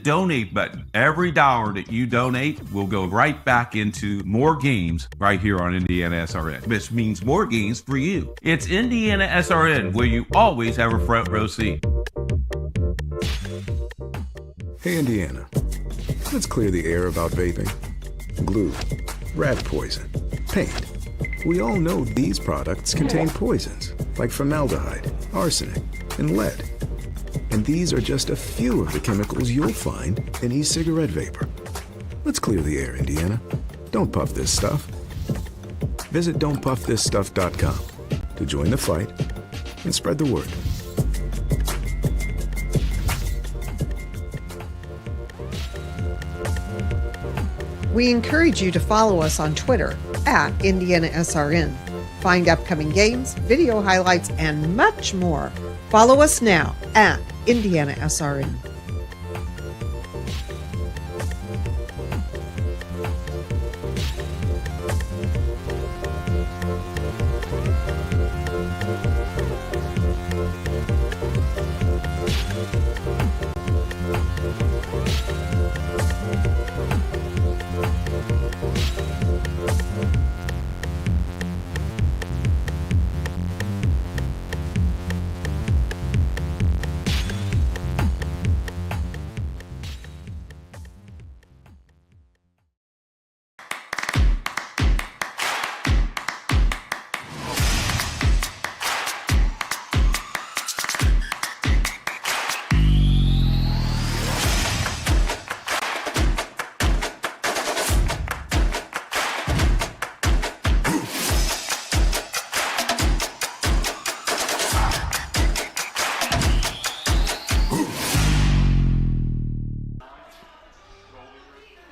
donate button. Every dollar that you donate will go right back into more games right here on Indiana SRN, which means more games for you. It's Indiana SRN, where you always have a front row seat. Hey, Indiana, let's clear the air about vaping. Glue, rat poison, paint. We all know these products contain poisons like formaldehyde, arsenic, and lead. And these are just a few of the chemicals you'll find in e-cigarette vapor. Let's clear the air, Indiana. Don't puff this stuff. Visit don'tpuffthisstuff.com to join the fight and spread the word. We encourage you to follow us on Twitter at IndianaSRN. Find upcoming games, video highlights, and much more. Follow us now at IndianaSRN.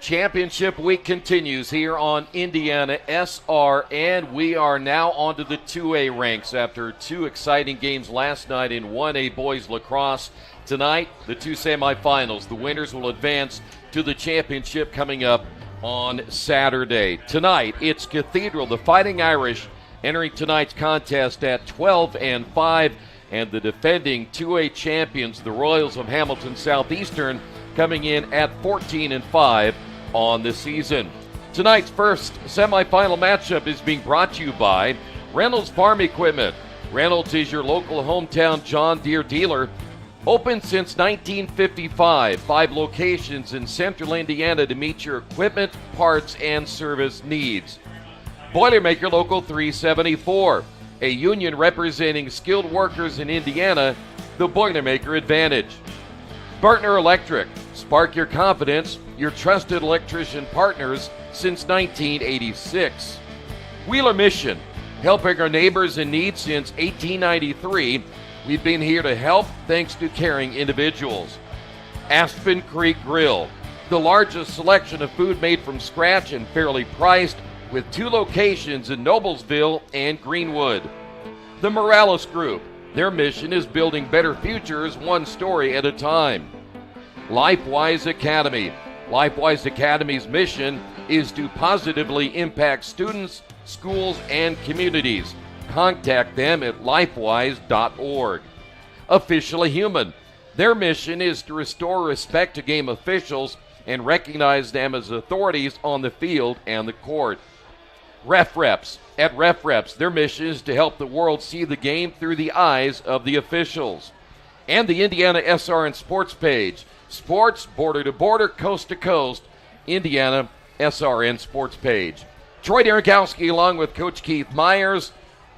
Championship week continues here on Indiana SRN. We are now onto the 2A ranks after two exciting games last night in 1A boys lacrosse. Tonight, the two semifinals. The winners will advance to the championship coming up on Saturday. Tonight, it's Cathedral, the Fighting Irish, entering tonight's contest at 12-5, and the defending 2A champions, the Royals of Hamilton Southeastern, coming in at 14-5 on the season. Tonight's first semifinal matchup is being brought to you by Reynolds Farm Equipment. Reynolds is your local hometown John Deere dealer. Open since 1955, 5 locations in central Indiana to meet your equipment, parts, and service needs. Boilermaker Local 374, a union representing skilled workers in Indiana, the Boilermaker Advantage. Bartner Electric, spark your confidence, your trusted electrician partners since 1986. Wheeler Mission, helping our neighbors in need since 1893. We've been here to help thanks to caring individuals. Aspen Creek Grill, the largest selection of food made from scratch and fairly priced, with 2 locations in Noblesville and Greenwood. The Morales Group, their mission is building better futures one story at a time. LifeWise Academy. LifeWise Academy's mission is to positively impact students, schools, and communities. Contact them at lifewise.org. Officially Human. Their mission is to restore respect to game officials and recognize them as authorities on the field and the court. Ref Reps. At Ref Reps, their mission is to help the world see the game through the eyes of the officials. And the Indiana SRN Sports page. Sports, border to border, coast to coast, Indiana SRN Sports page. Troy Derikowski along with Coach Keith Myers.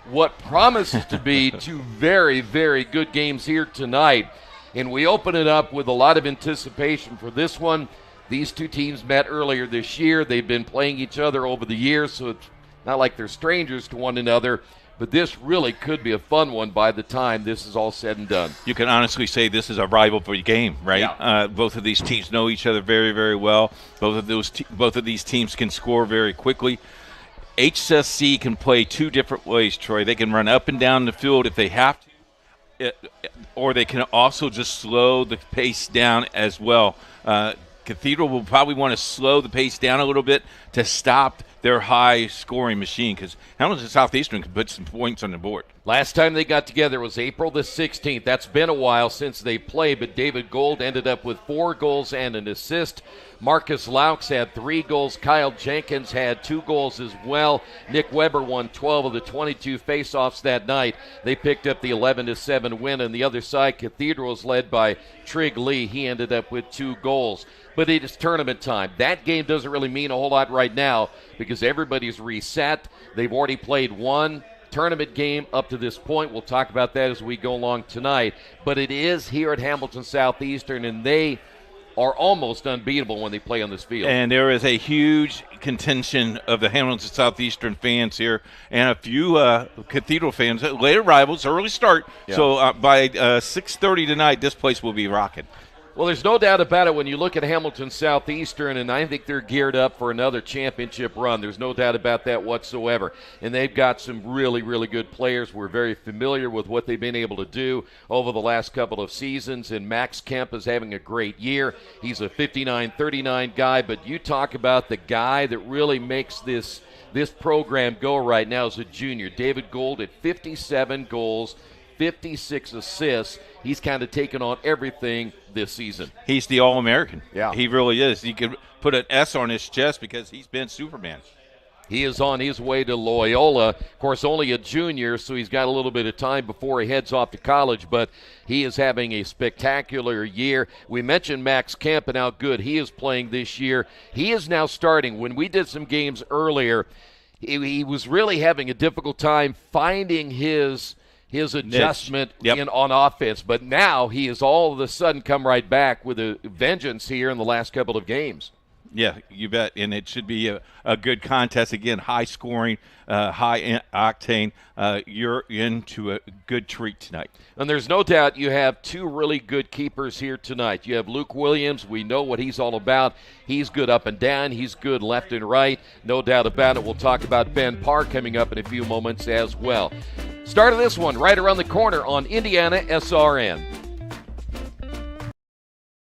What promises to be 2 very, very good games here tonight. And we open it up with a lot of anticipation for this one. These 2 teams met earlier this year. They've been playing each other over the years, so it's not like they're strangers to one another. But this really could be a fun one by the time this is all said and done. You can honestly say this is a rivalry game, right? Yeah. Both of these teams know each other very, very well. Both of these teams can score very quickly. HSC can play 2 different ways, Troy. They can run up and down the field if they have to, or they can also just slow the pace down as well. Cathedral will probably want to slow the pace down a little bit to stop their high-scoring machine, because Hamilton Southeastern can put some points on the board. Last time they got together was April the 16th. That's been a while since they played, but David Gold ended up with 4 goals and an assist. Marcus Laux had 3 goals. Kyle Jenkins had 2 goals as well. Nick Weber won 12 of the 22 faceoffs that night. They picked up the 11-7 win. On the other side, Cathedral is led by Trig Lee. He ended up with 2 goals. But it is tournament time. That game doesn't really mean a whole lot right now because everybody's reset. They've already played 1 tournament game up to this point. We'll talk about that as we go along tonight. But it is here at Hamilton Southeastern, and they are almost unbeatable when they play on this field. And there is a huge contingent of the Hamilton Southeastern fans here and a few Cathedral fans. Late arrivals, early start. Yeah. So by 6:30 tonight, this place will be rocking. Well, there's no doubt about it when you look at Hamilton Southeastern, and I think they're geared up for another championship run. There's no doubt about that whatsoever. And they've got some really, really good players. We're very familiar with what they've been able to do over the last couple of seasons, and Max Kemp is having a great year. He's a 59-39 guy, but you talk about the guy that really makes this program go right now is a junior. David Gold at 57 goals, 56 assists. He's kind of taken on everything this season. He's the All-American. Yeah. He really is. You could put an S on his chest because he's been Superman. He is on his way to Loyola. Of course, only a junior, so he's got a little bit of time before he heads off to college, but he is having a spectacular year. We mentioned Max Kemp and how good he is playing this year. He is now starting. When we did some games earlier, he was really having a difficult time finding his adjustment on offense. But now he has all of a sudden come right back with a vengeance here in the last couple of games. Yeah, you bet. And it should be a good contest. Again, high scoring, high octane. You're into a good treat tonight. And there's no doubt you have 2 really good keepers here tonight. You have Luke Williams. We know what he's all about. He's good up and down. He's good left and right. No doubt about it. We'll talk about Ben Parr coming up in a few moments as well. Start of this one right around the corner on IndianaSRN.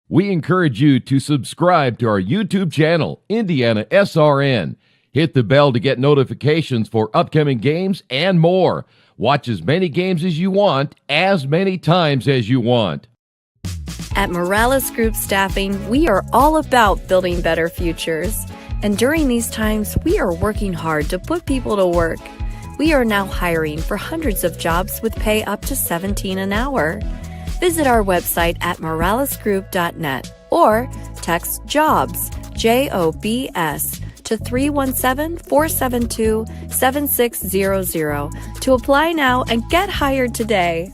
We encourage you to subscribe to our YouTube channel, IndianaSRN. Hit the bell to get notifications for upcoming games and more. Watch as many games as you want, as many times as you want. At Morales Group Staffing, we are all about building better futures. And during these times, we are working hard to put people to work. We are now hiring for hundreds of jobs with pay up to $17 an hour. Visit our website at moralesgroup.net or text JOBS, JOBS, to 317-472-7600 to apply now and get hired today.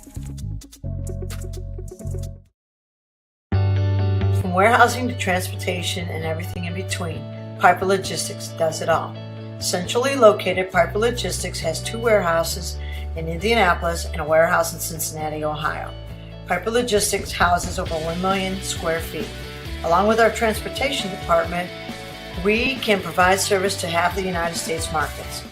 From warehousing to transportation and everything in between, Piper Logistics does it all. Centrally located, Piper Logistics has 2 warehouses in Indianapolis and a warehouse in Cincinnati, Ohio. Piper Logistics houses over 1 million square feet. Along with our transportation department, we can provide service to half the United States markets.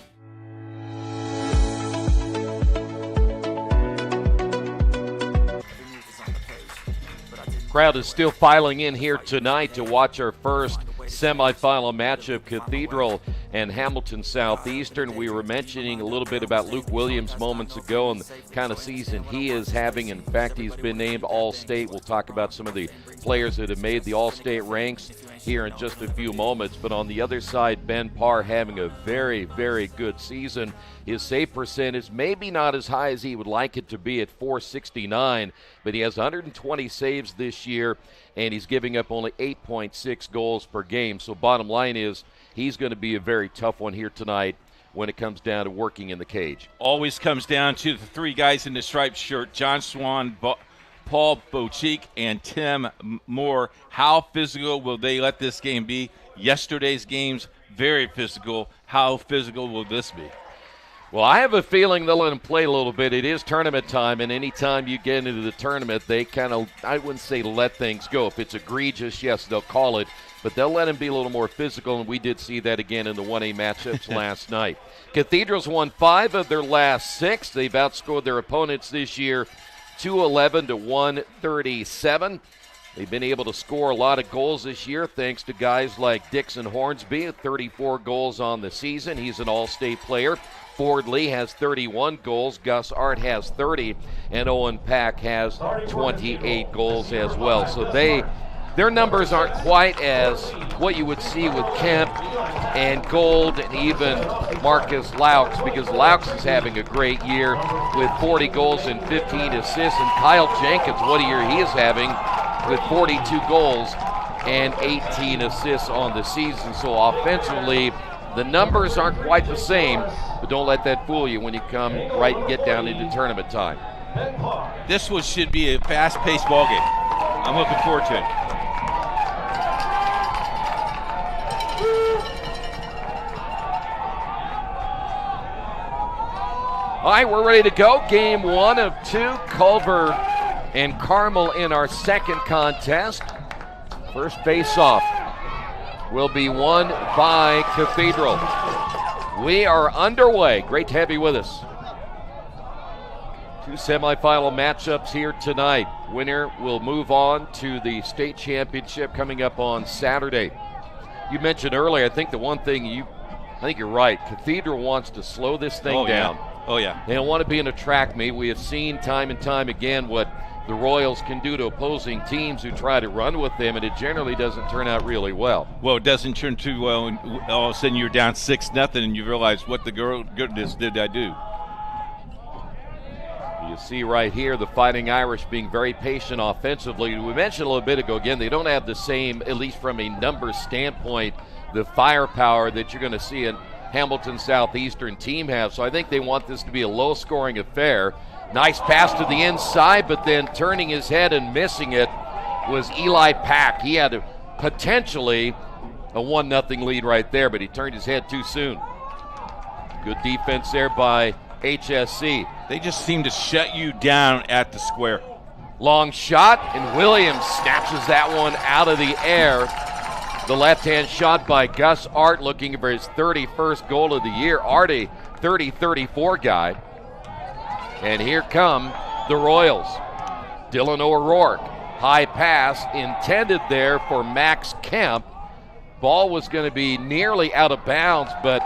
Crowd is still filing in here tonight to watch our first semifinal matchup, Cathedral and Hamilton Southeastern. We were mentioning a little bit about Luke Williams moments ago and the kind of season he is having. In fact, he's been named All-State. We'll talk about some of the players that have made the All-State ranks here in just a few moments. But on the other side, Ben Parr having a very, very good season. His save percentage maybe not as high as he would like it to be at .469, but he has 120 saves this year, and he's giving up only 8.6 goals per game. So bottom line is he's going to be a very tough one here tonight when it comes down to working in the cage. Always comes down to the 3 guys in the striped shirt, John Swan, Paul Bochik, and Tim Moore. How physical will they let this game be? Yesterday's game's very physical. How physical will this be? Well, I have a feeling they'll let them play a little bit. It is tournament time, and anytime you get into the tournament, they kind of, I wouldn't say let things go. If it's egregious, yes, they'll call it, but they'll let them be a little more physical, and we did see that again in the 1A matchups last night. Cathedral's won 5 of their last 6. They've outscored their opponents this year 211 to 137. They've been able to score a lot of goals this year thanks to guys like Dixon Hornsby, 34 goals on the season. He's an all-state player. Ford Lee has 31 goals. Gus Art has 30. And Owen Pack has 28 goals as well. So their numbers aren't quite as what you would see with Kemp and Gold and even Marcus Laux, because Laux is having a great year with 40 goals and 15 assists. And Kyle Jenkins, what a year he is having with 42 goals and 18 assists on the season. So offensively, the numbers aren't quite the same, but don't let that fool you when you come right and get down into tournament time. This should be a fast-paced ball game. I'm looking forward to it. All right, we're ready to go. Game 1 of 2. Culver and Carmel in our second contest. First face-off will be won by Cathedral. We are underway. Great to have you with us. 2 semifinal matchups here tonight. Winner will move on to the state championship coming up on Saturday. You mentioned earlier, I think the one thing I think you're right. Cathedral wants to slow this thing down. Yeah. Oh, yeah. They don't want to be in a track meet. We have seen time and time again what the Royals can do to opposing teams who try to run with them, and it generally doesn't turn out really well. Well, it doesn't turn too well, and all of a sudden you're down 6-0, and you realize what the goodness did I do. You see right here the Fighting Irish being very patient offensively. We mentioned a little bit ago, again, they don't have the same, at least from a numbers standpoint, the firepower that you're going to see in Hamilton Southeastern team have. So I think they want this to be a low-scoring affair. Nice pass to the inside, but then turning his head and missing it was Eli Pack. He had potentially a 1-0 lead right there, but he turned his head too soon. Good defense there by HSC. They just seem to shut you down at the square. Long shot, and Williams snatches that one out of the air. The left-hand shot by Gus Art, looking for his 31st goal of the year. Art, a 30-34 guy. And here come the Royals. Dylan O'Rourke, high pass intended there for Max Kemp. Ball was going to be nearly out of bounds, but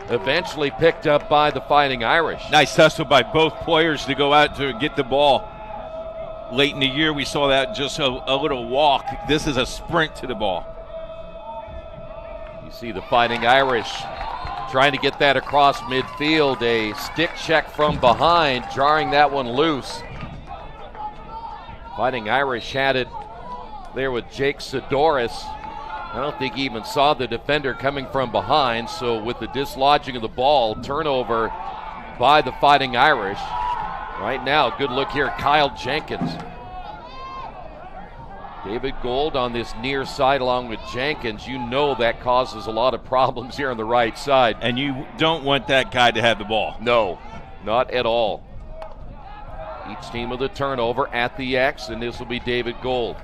eventually picked up by the Fighting Irish. Nice hustle by both players to go out to get the ball. Late in the year, we saw that just a little walk. This is a sprint to the ball. You see the Fighting Irish trying to get that across midfield. A stick check from behind, jarring that one loose. Fighting Irish had it there with Jake Sidoris. I don't think he even saw the defender coming from behind. So with the dislodging of the ball, turnover by the Fighting Irish. Right now, good look here, Kyle Jenkins. David Gold on this near side along with Jenkins. You know that causes a lot of problems here on the right side. And you don't want that guy to have the ball. No, not at all. Each team with a turnover at the X, and this will be David Gold.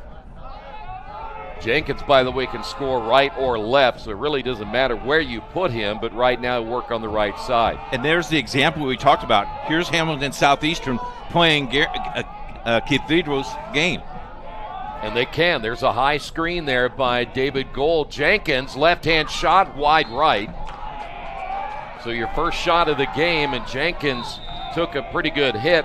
Jenkins, by the way, can score right or left, so it really doesn't matter where you put him, but right now work on the right side. And there's the example we talked about. Here's Hamilton Southeastern playing Cathedral's game. And they can. There's a high screen there by David Gold. Jenkins, left-hand shot, wide right. So your first shot of the game, and Jenkins took a pretty good hit.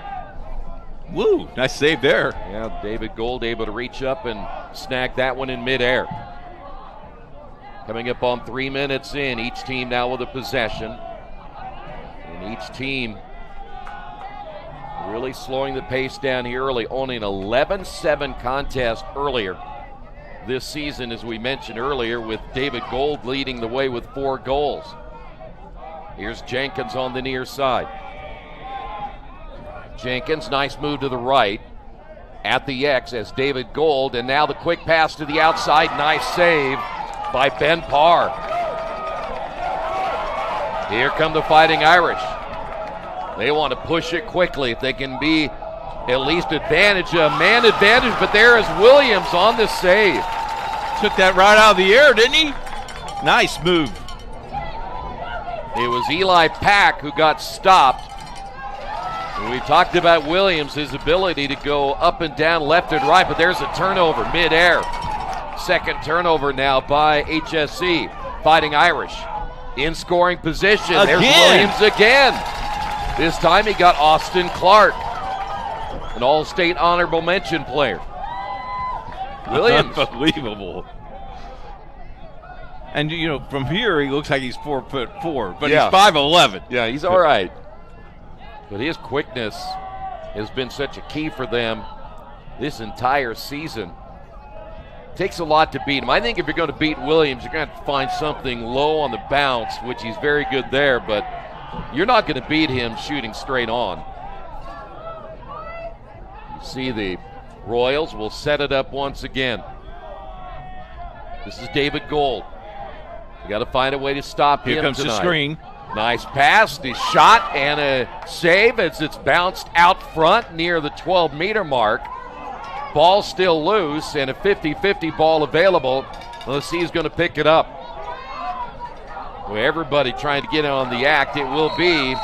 Woo, nice save there. Yeah, David Gold able to reach up and snag that one in midair. Coming up on 3 minutes in, each team now with a possession. And each team really slowing the pace down here early. Only an 11-7 contest earlier this season, as we mentioned earlier, with David Gold leading the way with 4 goals. Here's Jenkins on the near side. Jenkins, nice move to the right at the X as David Gold, and now the quick pass to the outside. Nice save by Ben Parr. Here come the Fighting Irish. They want to push it quickly if they can be at least man advantage, but there is Williams on the save. Took that right out of the air, didn't he? Nice move. It was Eli Pack who got stopped. And we talked about Williams, his ability to go up and down, left and right, but there's a turnover midair. Second turnover now by HSC. Fighting Irish in scoring position. Again. There's Williams again. This time he got Austin Clark, an All-State honorable mention player. Williams. Unbelievable. And, you know, from here he looks like he's 4'4", but Yeah. he's 5'11". Yeah, he's all right. But his quickness has been such a key for them this entire season. Takes a lot to beat him. I think if you're going to beat Williams, you're going to have to find something low on the bounce, which he's very good there, but you're not going to beat him shooting straight on. You see the Royals will set it up once again. This is David Gold. You got to find a way to stop him. Here comes tonight. the screen. Nice pass, the shot, and a save as it's bounced out front near the 12-meter mark. Ball still loose, and a 50-50 ball available. Let's see who's going to pick it up. Well, everybody trying to get on the act. It will be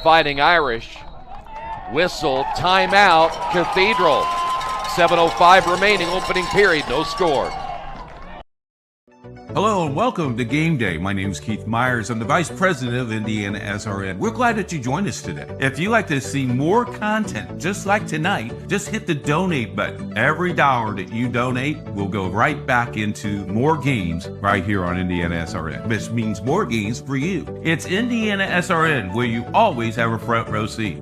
Fighting Irish. Whistle, timeout, Cathedral. 7:05 remaining, opening period, no score. Hello and welcome to Game Day. My name is Keith Myers. I'm the Vice President of IndianaSRN. We're glad that you joined us today. If you'd like to see more content just like tonight, just hit the donate button. Every dollar that you donate will go right back into more games right here on IndianaSRN, which means more games for you. It's IndianaSRN, where you always have a front row seat.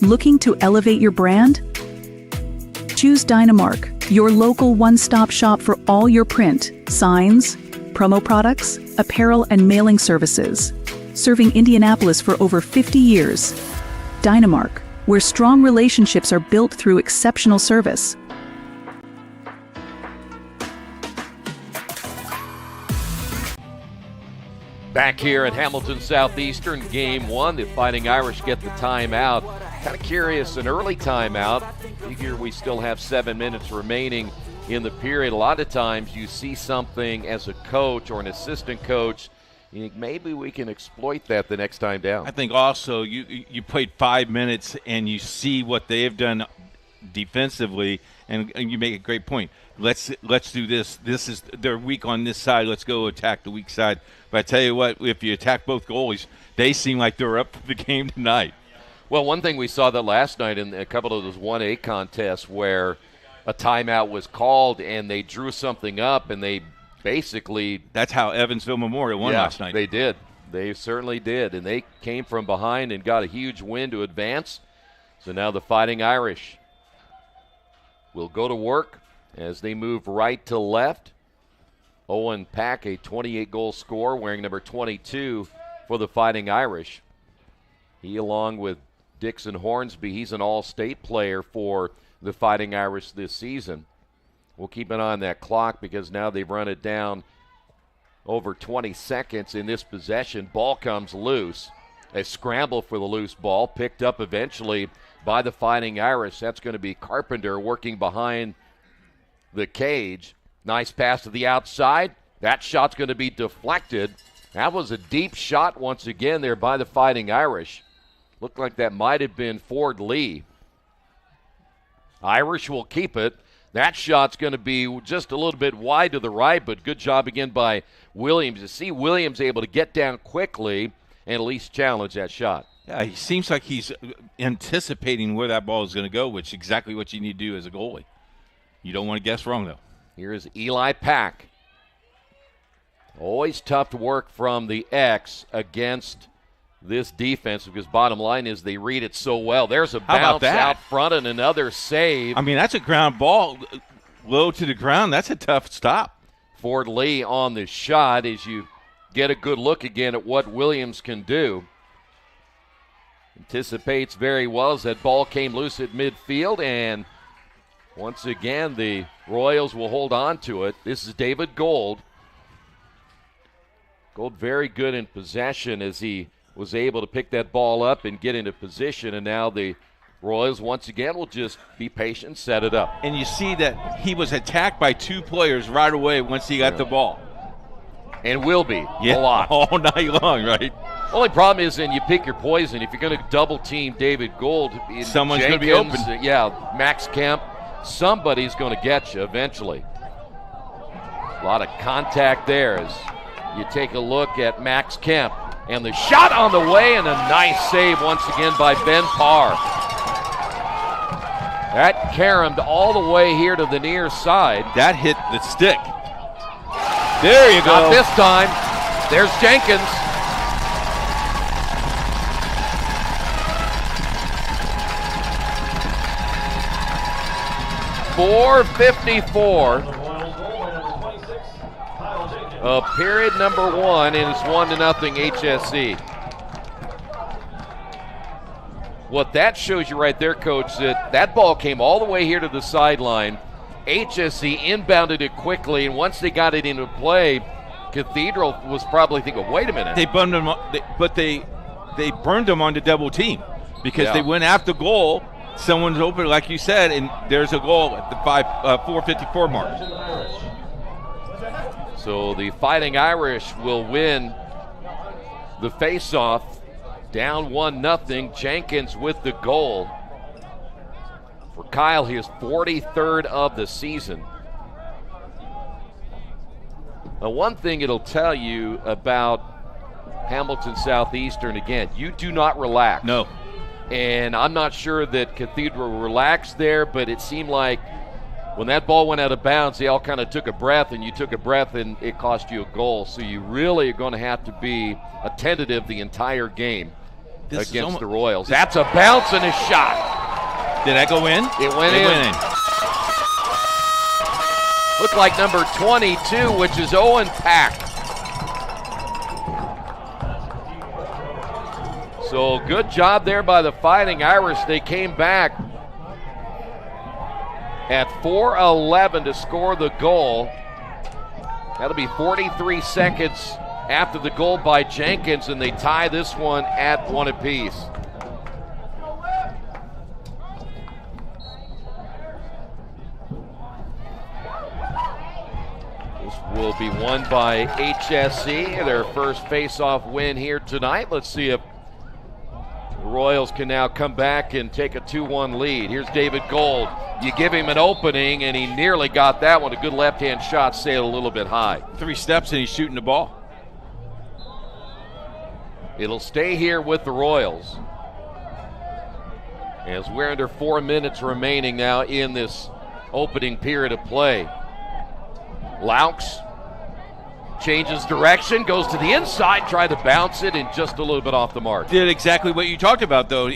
Looking to elevate your brand? Choose Dynamark, your local one-stop shop for all your print, signs, promo products, apparel, and mailing services. Serving Indianapolis for over 50 years. Dynamark, where strong relationships are built through exceptional service. Back here at Hamilton Southeastern, game one, the Fighting Irish get the timeout. Kind of curious, an early timeout. Figure we still have 7 minutes remaining in the period. A lot of times you see something as a coach or an assistant coach, you think maybe we can exploit that the next time down. I think also you played 5 minutes and you see what they have done defensively, and you make a great point. Let's do this. This is they're weak on this side. Let's go attack the weak side. But I tell you what, if you attack both goalies, they seem like they're up for the game tonight. Well, one thing we saw that last night in a couple of those 1A contests where a timeout was called and they drew something up and they basically – That's how Evansville Memorial won last night. They did. They certainly did. And they came from behind and got a huge win to advance. So now the Fighting Irish will go to work as they move right to left. Owen Pack, a 28-goal scorer, wearing number 22 for the Fighting Irish. He, along with Dixon Hornsby, he's an all-state player for the Fighting Irish this season. We'll keep an eye on that clock because now they've run it down over 20 seconds in this possession. Ball comes loose. A scramble for the loose ball, picked up eventually by the Fighting Irish. That's going to be Carpenter working behind the cage. Nice pass to the outside. That shot's going to be deflected. That was a deep shot once again there by the Fighting Irish. Looked like that might have been Ford Lee. Irish will keep it. That shot's going to be just a little bit wide to the right, but good job again by Williams. To see Williams able to get down quickly and at least challenge that shot. Yeah, he seems like he's anticipating where that ball is going to go, which is exactly what you need to do as a goalie. You don't want to guess wrong, though. Here's Eli Pack. Always tough to work from the X against this defense because bottom line is they read it so well. There's a bounce out front and another save. I mean, that's a ground ball low to the ground. That's a tough stop. Ford Lee on the shot as you get a good look again at what Williams can do. Anticipates very well as that ball came loose at midfield, and once again the Royals will hold on to it. This is David Gold. Gold very good in possession as he was able to pick that ball up and get into position, and now the Royals once again will just be patient, set it up. And you see that he was attacked by two players right away once he got the ball. And will be Yeah, a lot. all night long, right? Only problem is, then you pick your poison. If you're going to double team David Gold, Someone's going to be open. Yeah, Max Kemp, somebody's going to get you eventually. A lot of contact there as you take a look at Max Kemp. And the shot on the way, and a nice save once again by Ben Parr. That caromed all the way here to the near side. That hit the stick. There you go. Not this time. There's Jenkins. .454 of period number 1, and it's 1-0 HSC. What that shows you right there, Coach, that ball came all the way here to the sideline. HSC inbounded it quickly, and once they got it into play, Cathedral was probably thinking, wait a minute. They burned them, but they burned them on the double team because they went after goal. Someone's open, like you said, and there's a goal at the 4:54 mark. So the Fighting Irish will win the faceoff, down 1-0. Jenkins with the goal. For Kyle, his 43rd of the season. Now, one thing it'll tell you about Hamilton Southeastern, again, you do not relax. No. And I'm not sure that Cathedral relaxed there, but it seemed like when that ball went out of bounds, they all kind of took a breath, and you took a breath, and it cost you a goal. So you really are going to have to be attentive the entire game against the Royals. That's a bounce and a shot. Did that go in? It went in. Looked like number 22, which is Owen Pack. So good job there by the Fighting Irish. They came back at 4:11 to score the goal. That'll be 43 seconds after the goal by Jenkins, and they tie this one at 1 apiece. This will be won by HSC, their first face-off win here tonight. Let's see if the Royals can now come back and take a 2-1 lead. Here's David Gold. You give him an opening, and he nearly got that one. A good left-hand shot, sailed a little bit high. 3 steps, and he's shooting the ball. It'll stay here with the Royals, as we're under 4 minutes remaining now in this opening period of play. Laux changes direction, goes to the inside, tried to bounce it, and just a little bit off the mark. Did exactly what you talked about, though.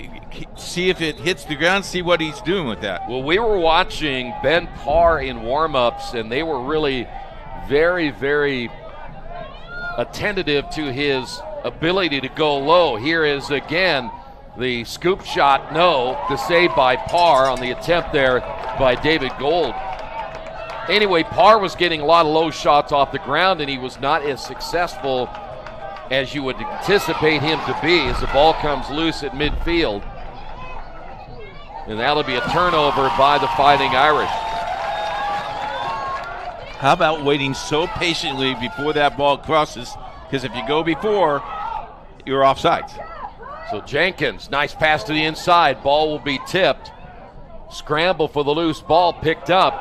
See if it hits the ground, see what he's doing with that. Well, we were watching Ben Parr in warm-ups, and they were really very, very attentive to his ability to go low. Here is, again, the scoop shot, no. The save by Parr on the attempt there by David Gold. Anyway, Parr was getting a lot of low shots off the ground, and he was not as successful as you would anticipate him to be as the ball comes loose at midfield. And that'll be a turnover by the Fighting Irish. How about waiting so patiently before that ball crosses? Because if you go before, you're offsides. So Jenkins, nice pass to the inside. Ball will be tipped. Scramble for the loose ball, picked up.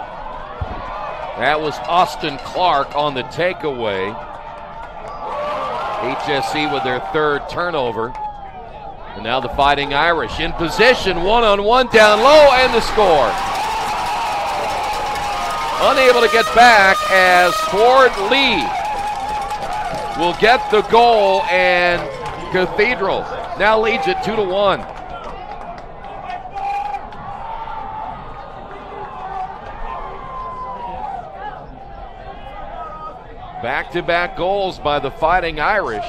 That was Austin Clark on the takeaway. HSC with their 3rd turnover. And now the Fighting Irish in position, one-on-one down low, and the score. Unable to get back as Ford Lee will get the goal, and Cathedral now leads it 2-1. Back-to-back goals by the Fighting Irish.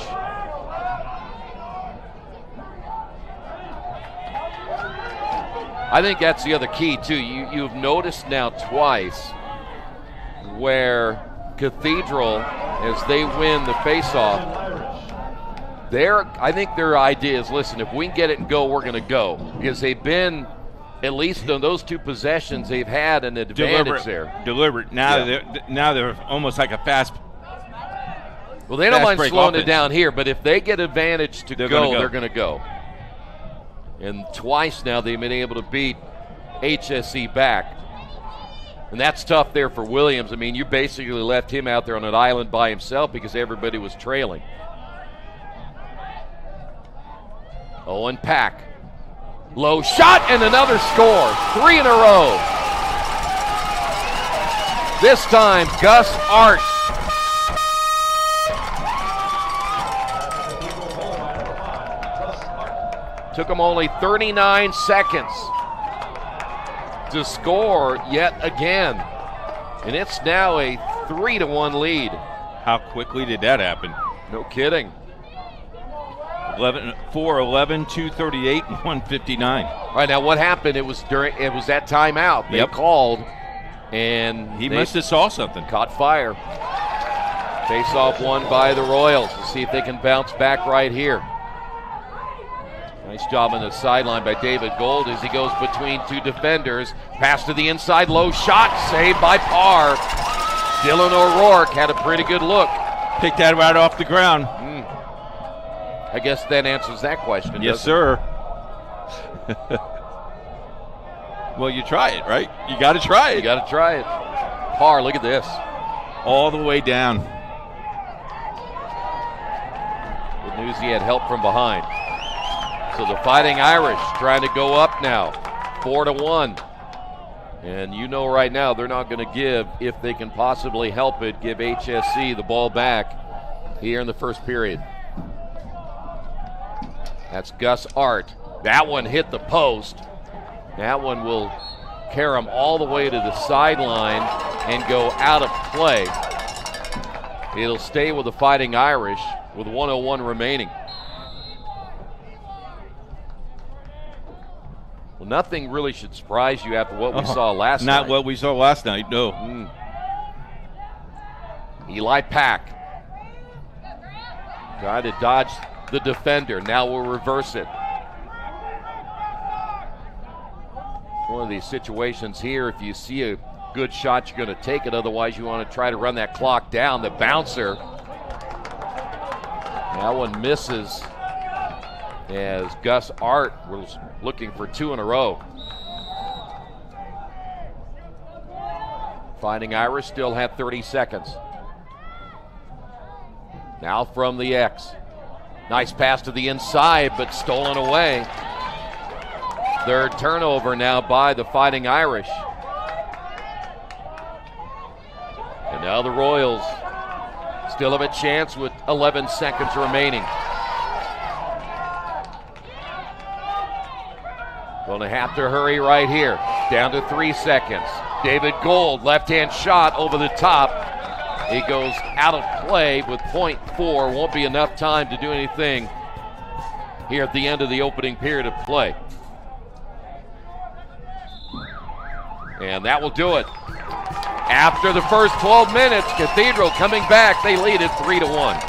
I think that's the other key, too. You've noticed now twice where Cathedral, as they win the faceoff, I think their idea is, listen, if we can get it and go, we're going to go. Because they've been, at least on those 2 possessions, they've had an advantage there. Deliberate. Now they're almost like a fast. Well, they don't mind break slowing offense. it down here, but if they get advantage to They're go, gonna go. they're going to go. And twice now they've been able to beat HSC back. And that's tough there for Williams. I mean, you basically left him out there on an island by himself because everybody was trailing. Owen Pack. Low shot and another score. 3 in a row. This time, Gus Art. Took him only 39 seconds to score yet again. And it's now a 3-1 lead. How quickly did that happen? No kidding. 4-11, 238, and 159. All right, now what happened? It was that timeout they called, and He must have saw something. caught fire. Face-off won by the Royals. Let's see if they can bounce back right here. Nice job on the sideline by David Gold as he goes between two defenders. Pass to the inside, low shot, saved by Parr. Dylan O'Rourke had a pretty good look. Picked that right off the ground. I guess that answers that question. Yes, sir. Well, you try it, right? You got to try it. You got to try it. Parr, look at this. All the way down. Good news, he had help from behind. So the Fighting Irish trying to go up now, 4-1. And you know right now they're not going to give, if they can possibly help it, give HSC the ball back here in the first period. That's Gus Art. That one hit the post. That one will carry him all the way to the sideline and go out of play. It'll stay with the Fighting Irish with 1:01 remaining. Well, nothing really should surprise you after what we saw last night. Not what we saw last night, no. Eli Pack. Tried to dodge the defender. Now we'll reverse it. One of these situations here, if you see a good shot, you're going to take it. Otherwise, you want to try to run that clock down. The bouncer. That one misses as Gus Art was looking for 2 in a row. Fighting Irish still have 30 seconds. Now from the X. Nice pass to the inside, but stolen away. Third turnover now by the Fighting Irish. And now the Royals still have a chance with 11 seconds remaining. Going to have to hurry right here. Down to 3 seconds. David Gold, left-hand shot over the top. He goes out of play with .4. Won't be enough time to do anything here at the end of the opening period of play. And that will do it. After the first 12 minutes, Cathedral coming back. They lead it 3-1.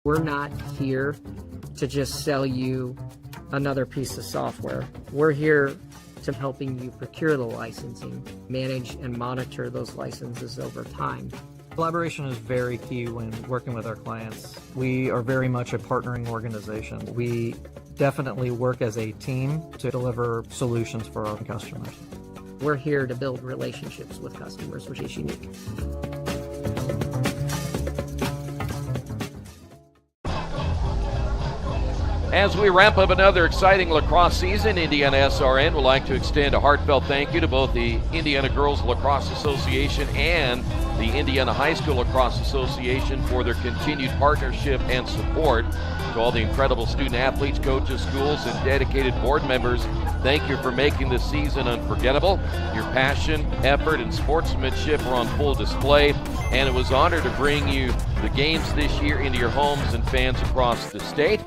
We're not here to just sell you another piece of software. We're here to helping you procure the licensing, manage and monitor those licenses over time. Collaboration is very key when working with our clients. We are very much a partnering organization. We definitely work as a team to deliver solutions for our customers. We're here to build relationships with customers, which is unique. As we wrap up another exciting lacrosse season, IndianaSRN would like to extend a heartfelt thank you to both the Indiana Girls Lacrosse Association and the Indiana High School Lacrosse Association for their continued partnership and support. To all the incredible student athletes, coaches, schools, and dedicated board members, thank you for making this season unforgettable. Your passion, effort, and sportsmanship are on full display, and it was an honor to bring you the games this year into your homes and fans across the state.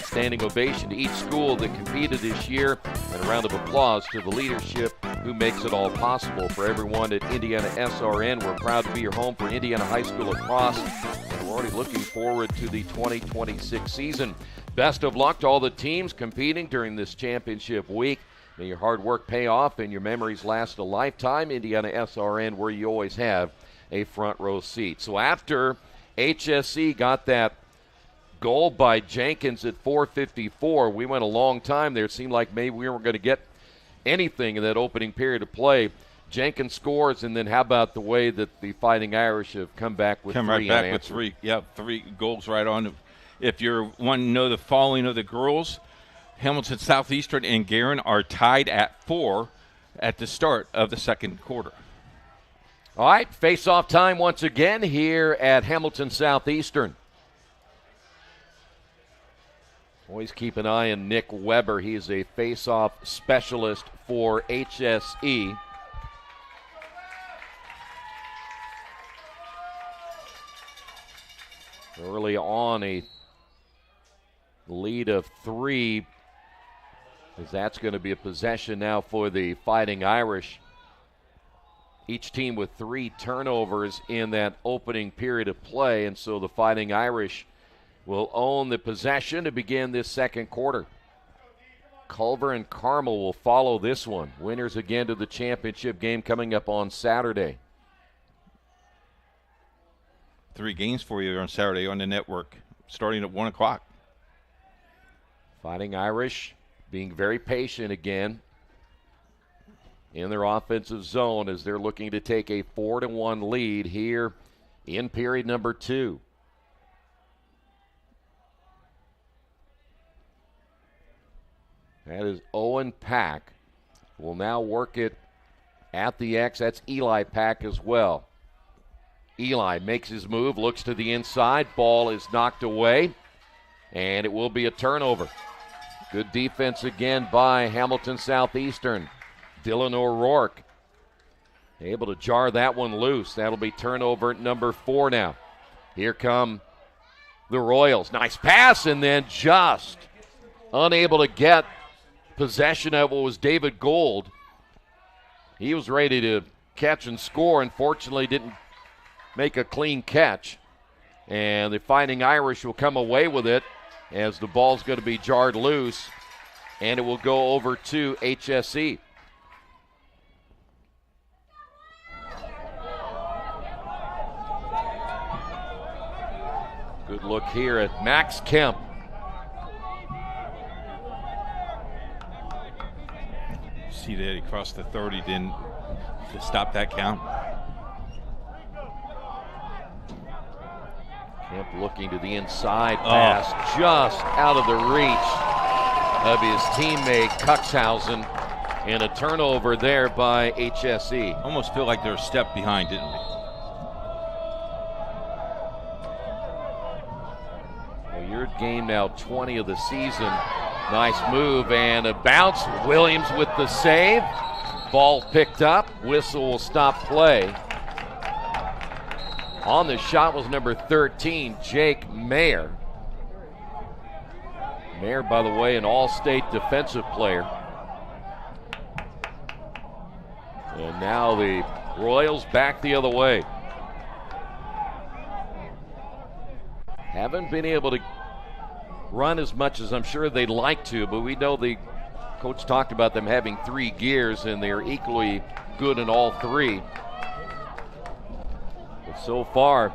Standing ovation to each school that competed this year, and a round of applause to the leadership who makes it all possible. For everyone at IndianaSRN, we're proud to be your home for Indiana High School Lacrosse, and we're already looking forward to the 2026 season. Best of luck to all the teams competing during this championship week. May your hard work pay off and your memories last a lifetime. IndianaSRN, where you always have a front row seat. So after HSC got that goal by Jenkins at 4:54, we went a long time there. It seemed like maybe we weren't going to get anything in that opening period of play. Jenkins scores, and then how about the way that the Fighting Irish have come back with three with three. Yeah, 3 goals right on. If you want to know the following of the girls, Hamilton Southeastern and Guerin are tied at 4 at the start of the second quarter. All right, face-off time once again here at Hamilton Southeastern. Always keep an eye on Nick Weber. He is a face-off specialist for HSE. Early on, a lead of 3, as that's going to be a possession now for the Fighting Irish. Each team with 3 turnovers in that opening period of play, and so the Fighting Irish will own the possession to begin this second quarter. Culver and Carmel will follow this one. Winners again to the championship game coming up on Saturday. 3 games for you on Saturday on the network, starting at 1 o'clock. Fighting Irish being very patient again in their offensive zone as they're looking to take a 4-1 lead here in period number 2. That is Owen Pack. Will now work it at the X. That's Eli Pack as well. Eli makes his move, looks to the inside. Ball is knocked away, and it will be a turnover. Good defense again by Hamilton Southeastern. Dylan O'Rourke able to jar that one loose. That'll be turnover number 4 now. Here come the Royals. Nice pass, and then just unable to get possession of what was David Gold. He was ready to catch and score. Unfortunately, didn't make a clean catch. And the Fighting Irish will come away with it as the ball's going to be jarred loose, and it will go over to HSE. Good look here at Max Kemp. See that he crossed the 30, didn't to stop that count. Kemp looking to the inside pass, just out of the reach of his teammate Cuxhausen, and a turnover there by HSE. Almost feel like they're a step behind, didn't we? Well, your game now 20 of the season. Nice move and a bounce. Williams with the save. Ball picked up. Whistle will stop play. On the shot was number 13, Jake Mayer. Mayer, by the way, an all-state defensive player. And now the Royals back the other way. Haven't been able to run as much as I'm sure they'd like to, but we know the coach talked about them having 3 gears, and they're equally good in all 3. But so far,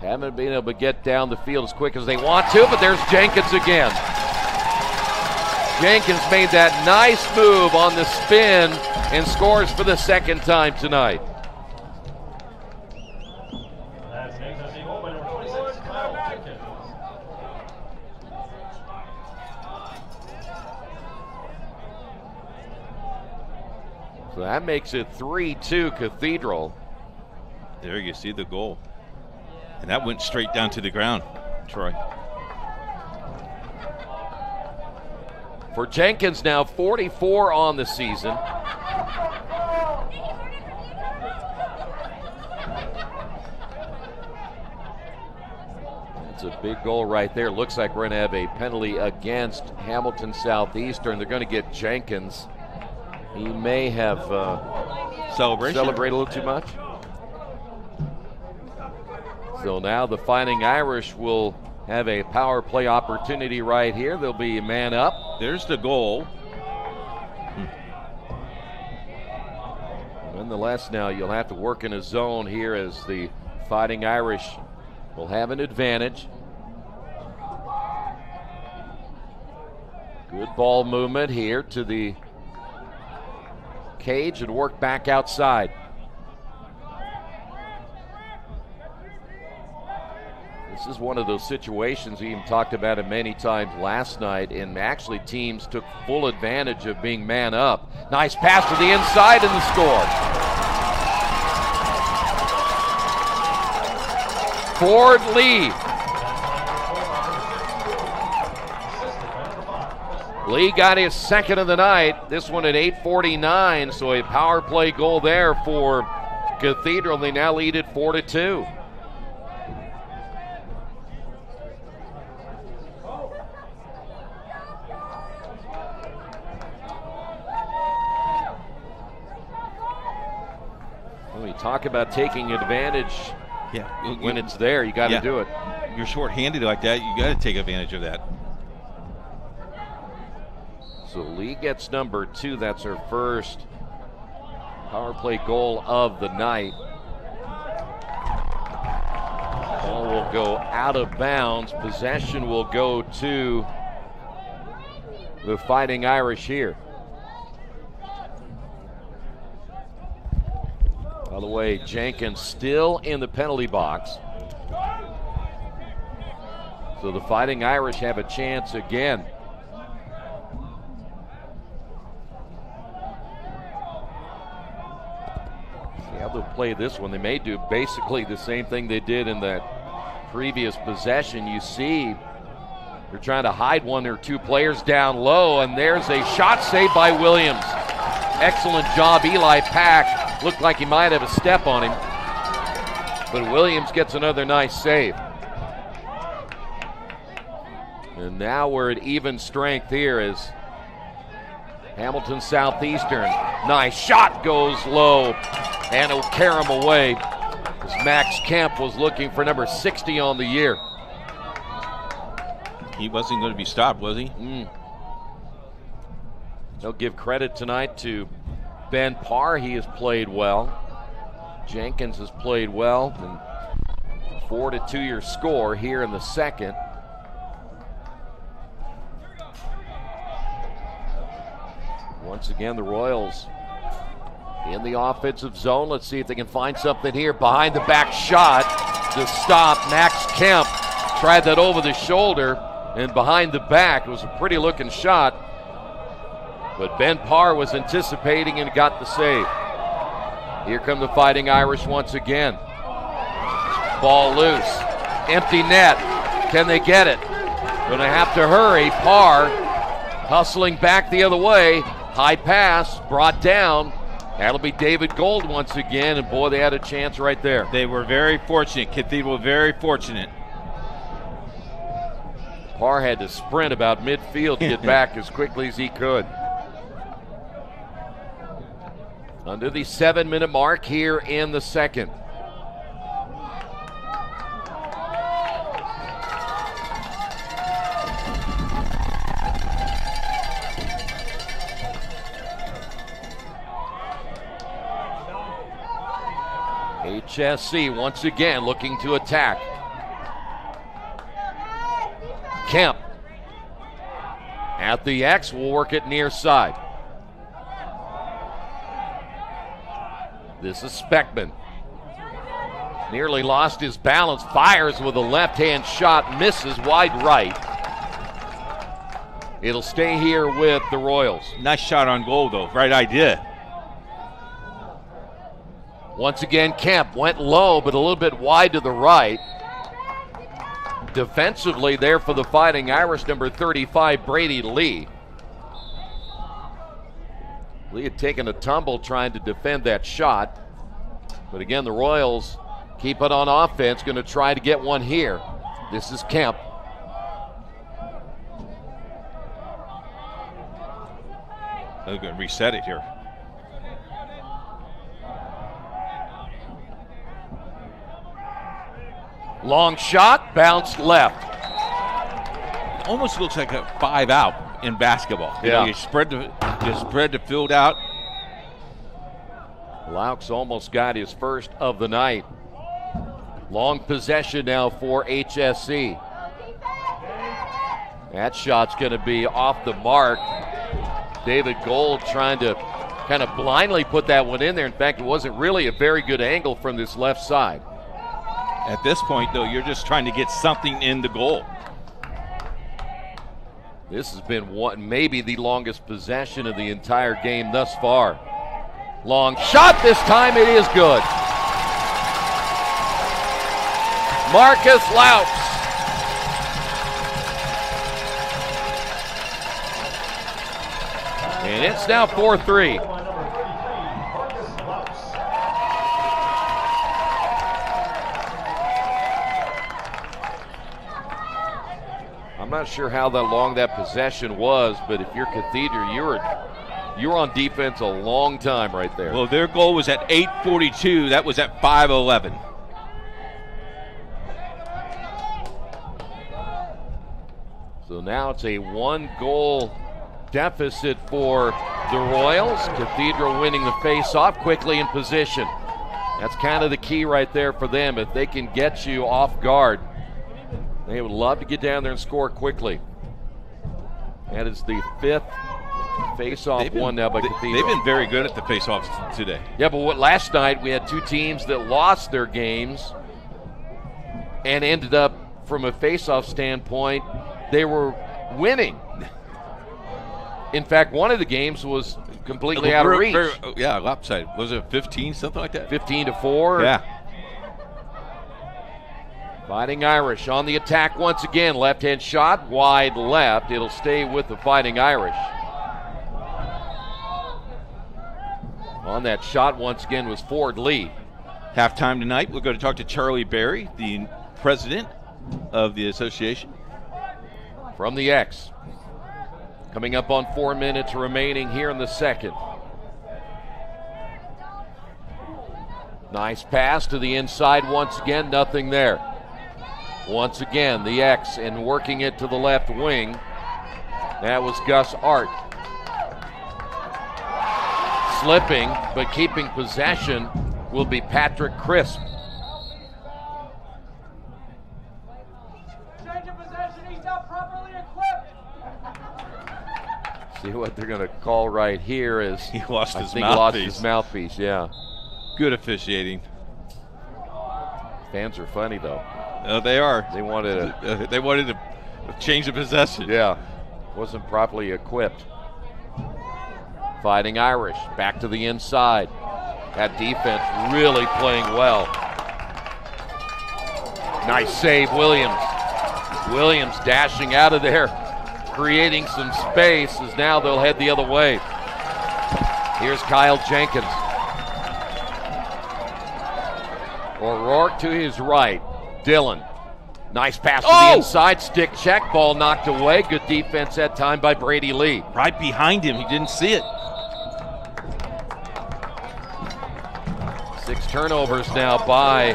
haven't been able to get down the field as quick as they want to, but there's Jenkins again. Jenkins made that nice move on the spin and scores for the second time tonight. So that makes it 3-2 Cathedral. There you see the goal. And that went straight down to the ground, Troy. For Jenkins now, 44 on the season. That's a big goal right there. Looks like we're going to have a penalty against Hamilton Southeastern. They're going to get Jenkins. He may have celebrated a little too much. So now the Fighting Irish will have a power play opportunity right here. They'll be a man up. There's the goal. Nonetheless, now you'll have to work in a zone here as the Fighting Irish will have an advantage. Good ball movement here to the cage and work back outside. This is one of those situations, we even talked about it many times last night, and actually teams took full advantage of being man up. Nice pass to the inside and the score. Ford Lee. Lee got his second of the night, this one at 8:49, so a power play goal there for Cathedral. They now lead it 4-2. When we talk about taking advantage, when it's there, you got to do it. You're short-handed like that, you got to take advantage of that. So Lee gets number 2. That's her first power play goal of the night. Ball will go out of bounds. Possession will go to the Fighting Irish here. By the way, Jenkins still in the penalty box. So the Fighting Irish have a chance again. They'll play this one. They may do basically the same thing they did in that previous possession. You see, they're trying to hide one or two players down low, and there's a shot saved by Williams. Excellent job, Eli Pack. Looked like he might have a step on him, but Williams gets another nice save. And now we're at even strength here as Hamilton Southeastern. Nice shot goes low, and it'll carry him away as Max Kemp was looking for number 60 on the year. He wasn't going to be stopped, was he? They'll give credit tonight to Ben Parr. He has played well. Jenkins has played well. And 4-2 your score here in the second. Once again, the Royals in the offensive zone. Let's see if they can find something here. Behind the back shot to stop. Max Kemp tried that over the shoulder and behind the back. It was a pretty looking shot, but Ben Parr was anticipating and got the save. Here come the Fighting Irish once again. Ball loose. Empty net. Can they get it? Gonna have to hurry. Parr hustling back the other way. High pass brought down. That'll be David Gold once again, and boy, they had a chance right there. They were very fortunate. Cathedral very fortunate. Parr had to sprint about midfield to get back as quickly as he could. Under the 7-minute mark here in the second. HSC once again looking to attack. Kemp at the X will work it near side. This is Speckman. Nearly lost his balance, fires with a left-hand shot, misses wide right. It'll stay here with the Royals. Nice shot on goal though, right idea. Once again, Kemp went low, but a little bit wide to the right. Defensively there for the Fighting Irish, number 35, Brady Lee. Lee had taken a tumble trying to defend that shot. But again, the Royals keep it on offense, going to try to get one here. This is Kemp. They're going to reset it here. Long shot, bounced left. Almost looks like a 5 out in basketball. You know, you spread the field out. Laux almost got his first of the night. Long possession now for HSC. That shot's going to be off the mark. David Gold trying to kind of blindly put that one in there. In fact, it wasn't really a very good angle from this left side. At this point, though, you're just trying to get something in the goal. This has been maybe the longest possession of the entire game thus far. Long shot this time, it is good. Marcus Laux. And it's now 4-3. I'm not sure how long that possession was, but if you're Cathedral, you were on defense a long time right there. Well, their goal was at 8:42. That was at 5:11. So now it's a 1-goal deficit for the Royals. Cathedral winning the face-off, quickly in position. That's kind of the key right there for them. If they can get you off guard, they would love to get down there and score quickly. That is the 5th face-off one now by Cathedral. They've been very good at the face-offs today. Yeah, but last night we had two teams that lost their games and ended up, from a face-off standpoint, they were winning. In fact, one of the games was completely out of reach. Yeah, lopsided. Was it 15, something like that? 15-4. Yeah. Fighting Irish on the attack once again. Left-hand shot, wide left. It'll stay with the Fighting Irish. On that shot once again was Ford Lee. Halftime tonight, we're going to talk to Charlie Berry, the president of the association. From the X. Coming up on 4 minutes remaining here in the second. Nice pass to the inside once again, nothing there. Once again, the X, and working it to the left wing. That was Gus Art. Slipping, but keeping possession will be Patrick Crisp. See what they're going to call right here is he lost his mouthpiece. Lost his mouthpiece, yeah. Good officiating. Fans are funny though. They are. They wanted to change the possession. Yeah, wasn't properly equipped. Fighting Irish back to the inside. That defense really playing well. Nice save, Williams. Williams dashing out of there, creating some space, as now they'll head the other way. Here's Kyle Jenkins. O'Rourke to his right. Dillon. Nice pass to the inside. Stick check. Ball knocked away. Good defense that time by Brady Lee. Right behind him. He didn't see it. 6 turnovers now by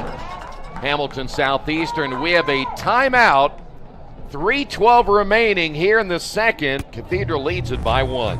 Hamilton Southeastern. We have a timeout. 3:12 remaining here in the second. Cathedral leads it by 1.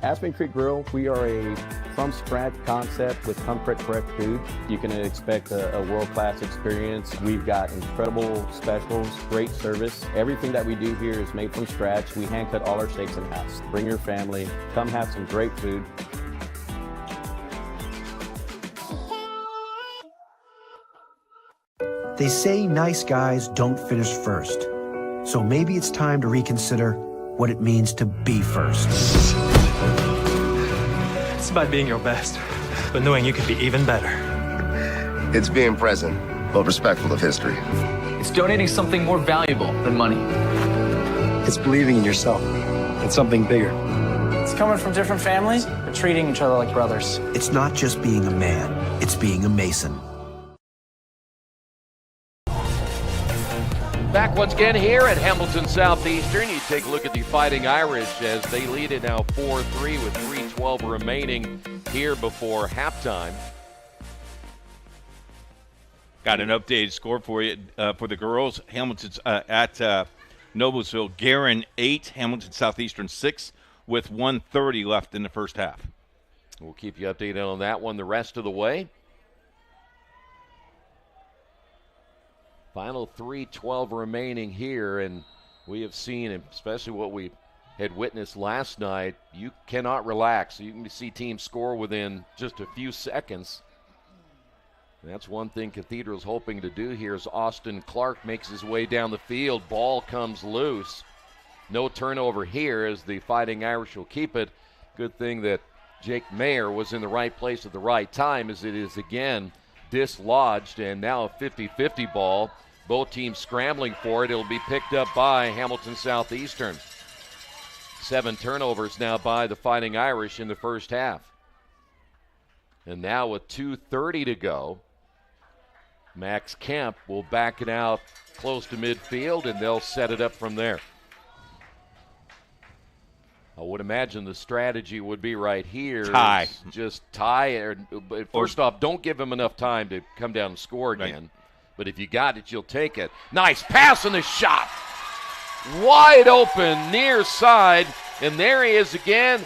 Aspen Creek Grill, we are a from-scratch concept with comfort fresh food. You can expect a world-class experience. We've got incredible specials, great service. Everything that we do here is made from scratch. We hand-cut all our steaks in-house. Bring your family, come have some great food. They say nice guys don't finish first. So maybe it's time to reconsider what it means to be first. It's about being your best, but knowing you can be even better. It's being present, but respectful of history. It's donating something more valuable than money. It's believing in yourself and something bigger. It's coming from different families, but treating each other like brothers. It's not just being a man, it's being a Mason. Back once again here at Hamilton Southeastern. You take a look at the Fighting Irish as they lead it now 4-3 with 3:12 remaining here before halftime. Got an updated score for you for the girls. Hamilton's at Noblesville. Guerin 8, Hamilton Southeastern 6 with 1:30 left in the first half. We'll keep you updated on that one the rest of the way. Final 3:12 remaining here, and we have seen, especially what we had witnessed last night, you cannot relax. You can see teams score within just a few seconds. And that's one thing Cathedral's hoping to do here as Austin Clark makes his way down the field. Ball comes loose. No turnover here as the Fighting Irish will keep it. Good thing that Jake Mayer was in the right place at the right time as it is again dislodged, and now a 50-50 ball. Both teams scrambling for it. It'll be picked up by Hamilton Southeastern. 7 turnovers now by the Fighting Irish in the first half. And now with 2:30 to go, Max Kemp will back it out close to midfield, and they'll set it up from there. I would imagine the strategy would be right here. Tie. Just tie. First off, don't give him enough time to come down and score again. Right. But if you got it, you'll take it. Nice pass and the shot. Wide open, near side. And there he is again,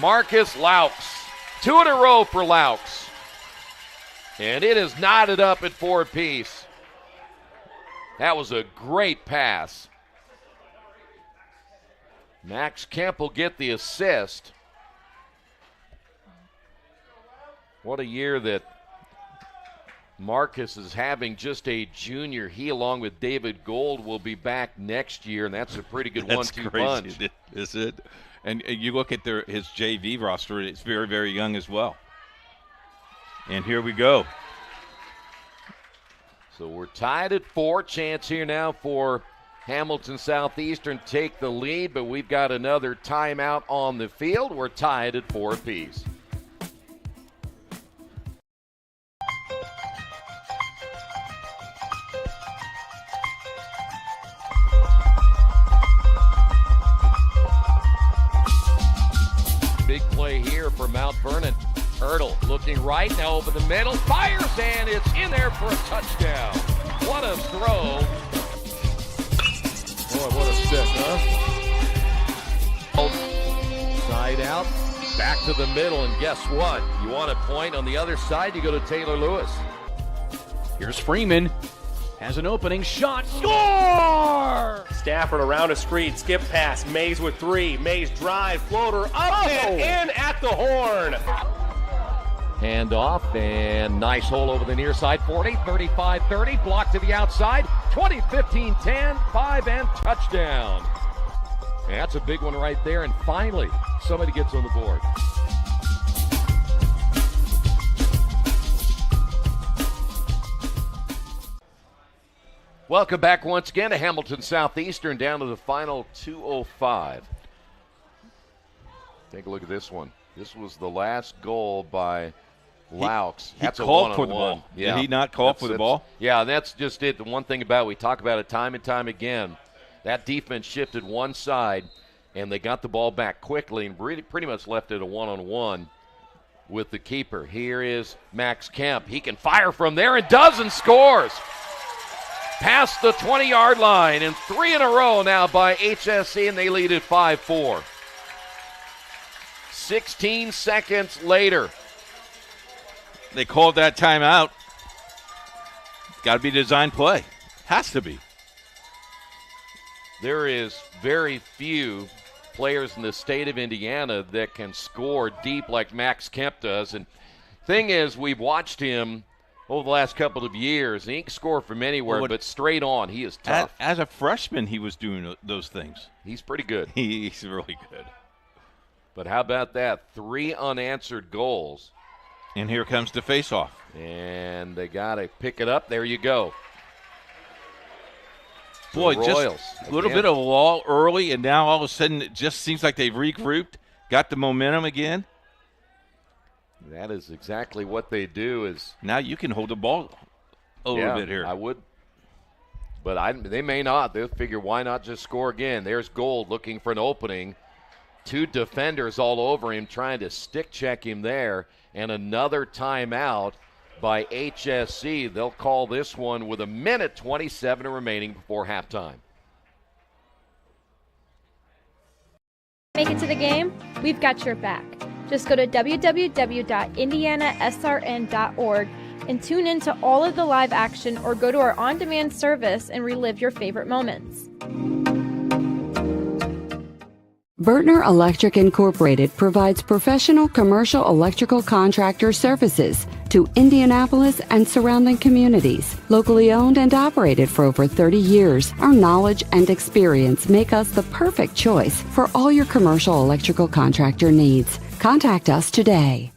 Marcus Laux. 2 in a row for Laux. And it is knotted up at 4 apiece. That was a great pass. Max Kemp will get the assist. What a year that Marcus is having, just a junior. He, along with David Gold, will be back next year, and that's a pretty good one-two punch. Is it? And you look at his JV roster, it's very, very young as well. And here we go. So we're tied at 4. Chance here now for Hamilton Southeastern take the lead, but we've got another timeout on the field. We're tied at 4 apiece. Big play here for Mount Vernon. Hurdle looking right, now over the middle, fires, and it's in there for a touchdown. What a throw. Boy, what a stick, huh? Side out, back to the middle, and guess what? You want a point on the other side, you go to Taylor Lewis. Here's Freeman. Has an opening shot. Score! Stafford around a screen. Skip pass. Mays with 3. Mays drive. Floater up and in at the horn. Hand off, and nice hole over the near side. 40, 35, 30. Block to the outside. 20, 15, 10, 5, and touchdown. And that's a big one right there. And finally, somebody gets on the board. Welcome back once again to Hamilton Southeastern, down to the final 2:05. Take a look at this one. This was the last goal by Laux. That's a one-on-one. For the ball. Yeah. Did he not call for the ball? Yeah, that's just it. The one thing about it, we talk about it time and time again, that defense shifted one side, and they got the ball back quickly and pretty much left it a one-on-one with the keeper. Here is Max Kemp. He can fire from there and does, and scores. Past the 20-yard line, and 3 in a row now by HSC, and they lead at 5-4. 16 seconds later. They called that timeout. Got to be design play. Has to be. There is very few players in the state of Indiana that can score deep like Max Kemp does. And thing is, we've watched him over the last couple of years. He can score from anywhere, but straight on, he is tough. As a freshman, he was doing those things. He's pretty good. He's really good. But how about that? 3 unanswered goals. And here comes the face-off. And they got to pick it up. There you go. Boy, just a little bit of a lull early, and now all of a sudden it just seems like they've regrouped, got the momentum again. That is exactly what they do. Is now you can hold the ball a little bit here. I would. But they may not. They'll figure, why not just score again? There's Gold looking for an opening. 2 defenders all over him trying to stick check him there. And another timeout by HSC. They'll call this one with 1:27 remaining before halftime. Make it to the game? We've got your back. Just go to www.IndianaSRN.org and tune in to all of the live action, or go to our on-demand service and relive your favorite moments. Bertner Electric Incorporated provides professional commercial electrical contractor services to Indianapolis and surrounding communities. Locally owned and operated for over 30 years, our knowledge and experience make us the perfect choice for all your commercial electrical contractor needs. Contact us today.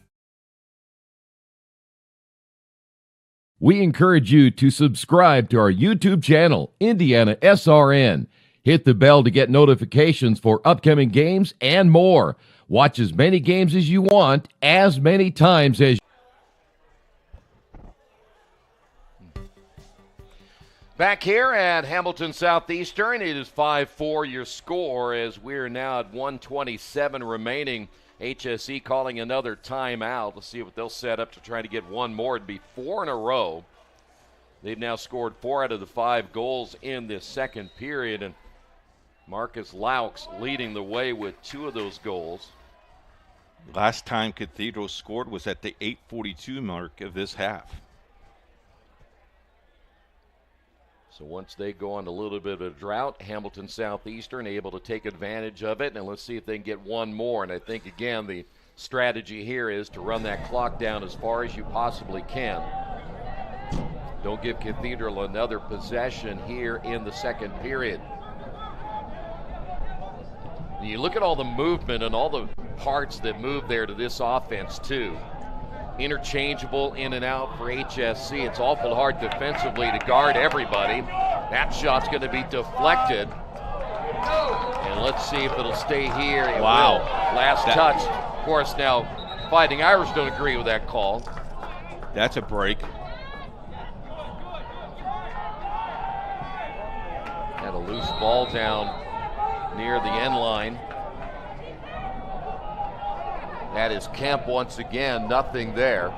We encourage you to subscribe to our YouTube channel, IndianaSRN. Hit the bell to get notifications for upcoming games and more. Watch as many games as you want, as many times as Back here at Hamilton Southeastern, it is 5-4 your score, as we're now at 1:27 remaining. HSE calling another timeout. Let's see what they'll set up to try to get one more. It'd be 4 in a row. They've now scored 4 out of the 5 goals in this second period, and Marcus Laux leading the way with 2 of those goals. Last time Cathedral scored was at the 8:42 mark of this half. So once they go on a little bit of a drought, Hamilton Southeastern able to take advantage of it, and let's see if they can get one more. And I think, again, the strategy here is to run that clock down as far as you possibly can. Don't give Cathedral another possession here in the second period. And you look at all the movement and all the parts that move there to this offense, too. Interchangeable in and out for HSC. It's awful hard defensively to guard everybody. That shot's going to be deflected. And let's see if it'll stay here. It wow. Will. Last touch. Of course, now Fighting Irish don't agree with that call. That's a break. Had a loose ball down near the end line. That is Kemp once again, nothing there.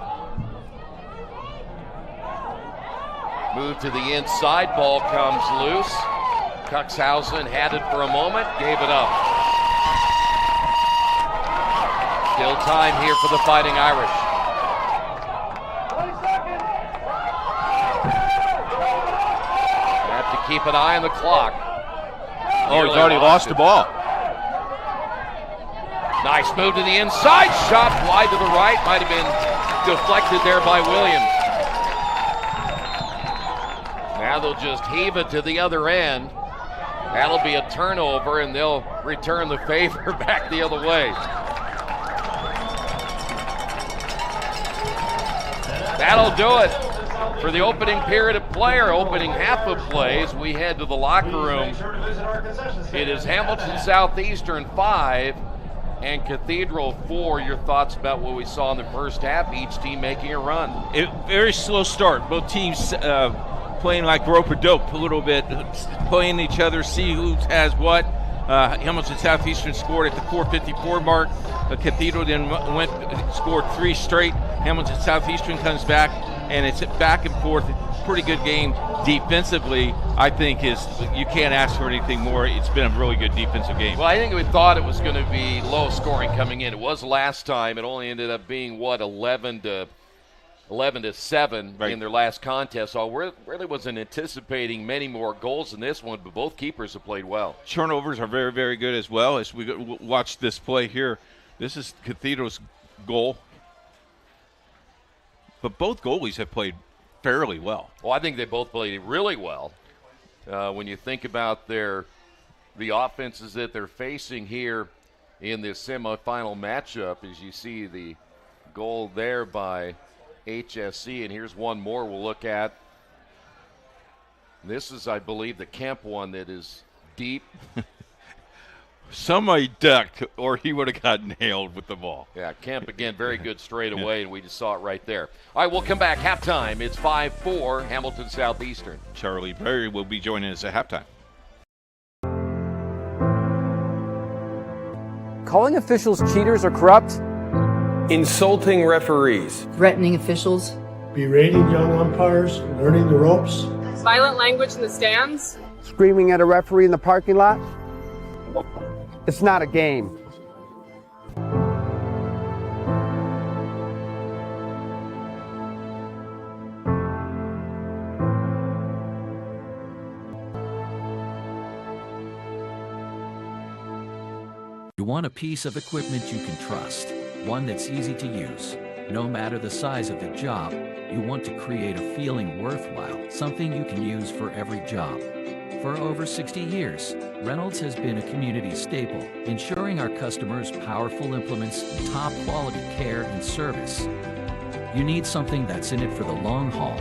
Move to the inside, ball comes loose. Cuxhausen had it for a moment, gave it up. Still time here for the Fighting Irish. Have to keep an eye on the clock. Oh, he's already lost the ball. Nice move to the inside, shot wide to the right, might have been deflected there by Williams. Now they'll just heave it to the other end. That'll be a turnover, and they'll return the favor back the other way. That'll do it for the opening period of play, or opening half of plays. We head to the locker room. It is Hamilton Southeastern 5 and Cathedral 4. Your thoughts about what we saw in the first half, each team making a run? Very slow start. Both teams playing like rope-a-dope a little bit, playing each other, see who has what. Hamilton Southeastern scored at the 4:54 mark. Cathedral then scored 3 straight. Hamilton Southeastern comes back, and it's back and forth. Pretty good game defensively. I think you can't ask for anything more. It's been a really good defensive game. Well, I think we thought it was going to be low scoring coming in. It was last time. It only ended up being 11-7 right in their last contest. So I really wasn't anticipating many more goals in this one, but both keepers have played well. Turnovers are very, very good as well. As we watch this play here, this is Cathedral's goal. But both goalies have played fairly well. Well, I think they both played really well. When you think about the offenses that they're facing here in this semifinal matchup, as you see the goal there by HSC, and here's one more we'll look at. This is, I believe, the Kemp one that is deep. Somebody ducked, or he would have got nailed with the ball. Yeah, Kemp again, very good straight away, and we just saw it right there. All right, we'll come back. Halftime. It's 5-4, Hamilton Southeastern. Charlie Berry will be joining us at halftime. Calling officials cheaters or corrupt. Insulting referees. Threatening officials. Berating young umpires, learning the ropes. Violent language in the stands. Screaming at a referee in the parking lot. It's not a game. You want a piece of equipment you can trust, one that's easy to use. No matter the size of the job, you want to create a feeling worthwhile, something you can use for every job. For over 60 years, Reynolds has been a community staple, ensuring our customers powerful implements, top quality care and service. You need something that's in it for the long haul.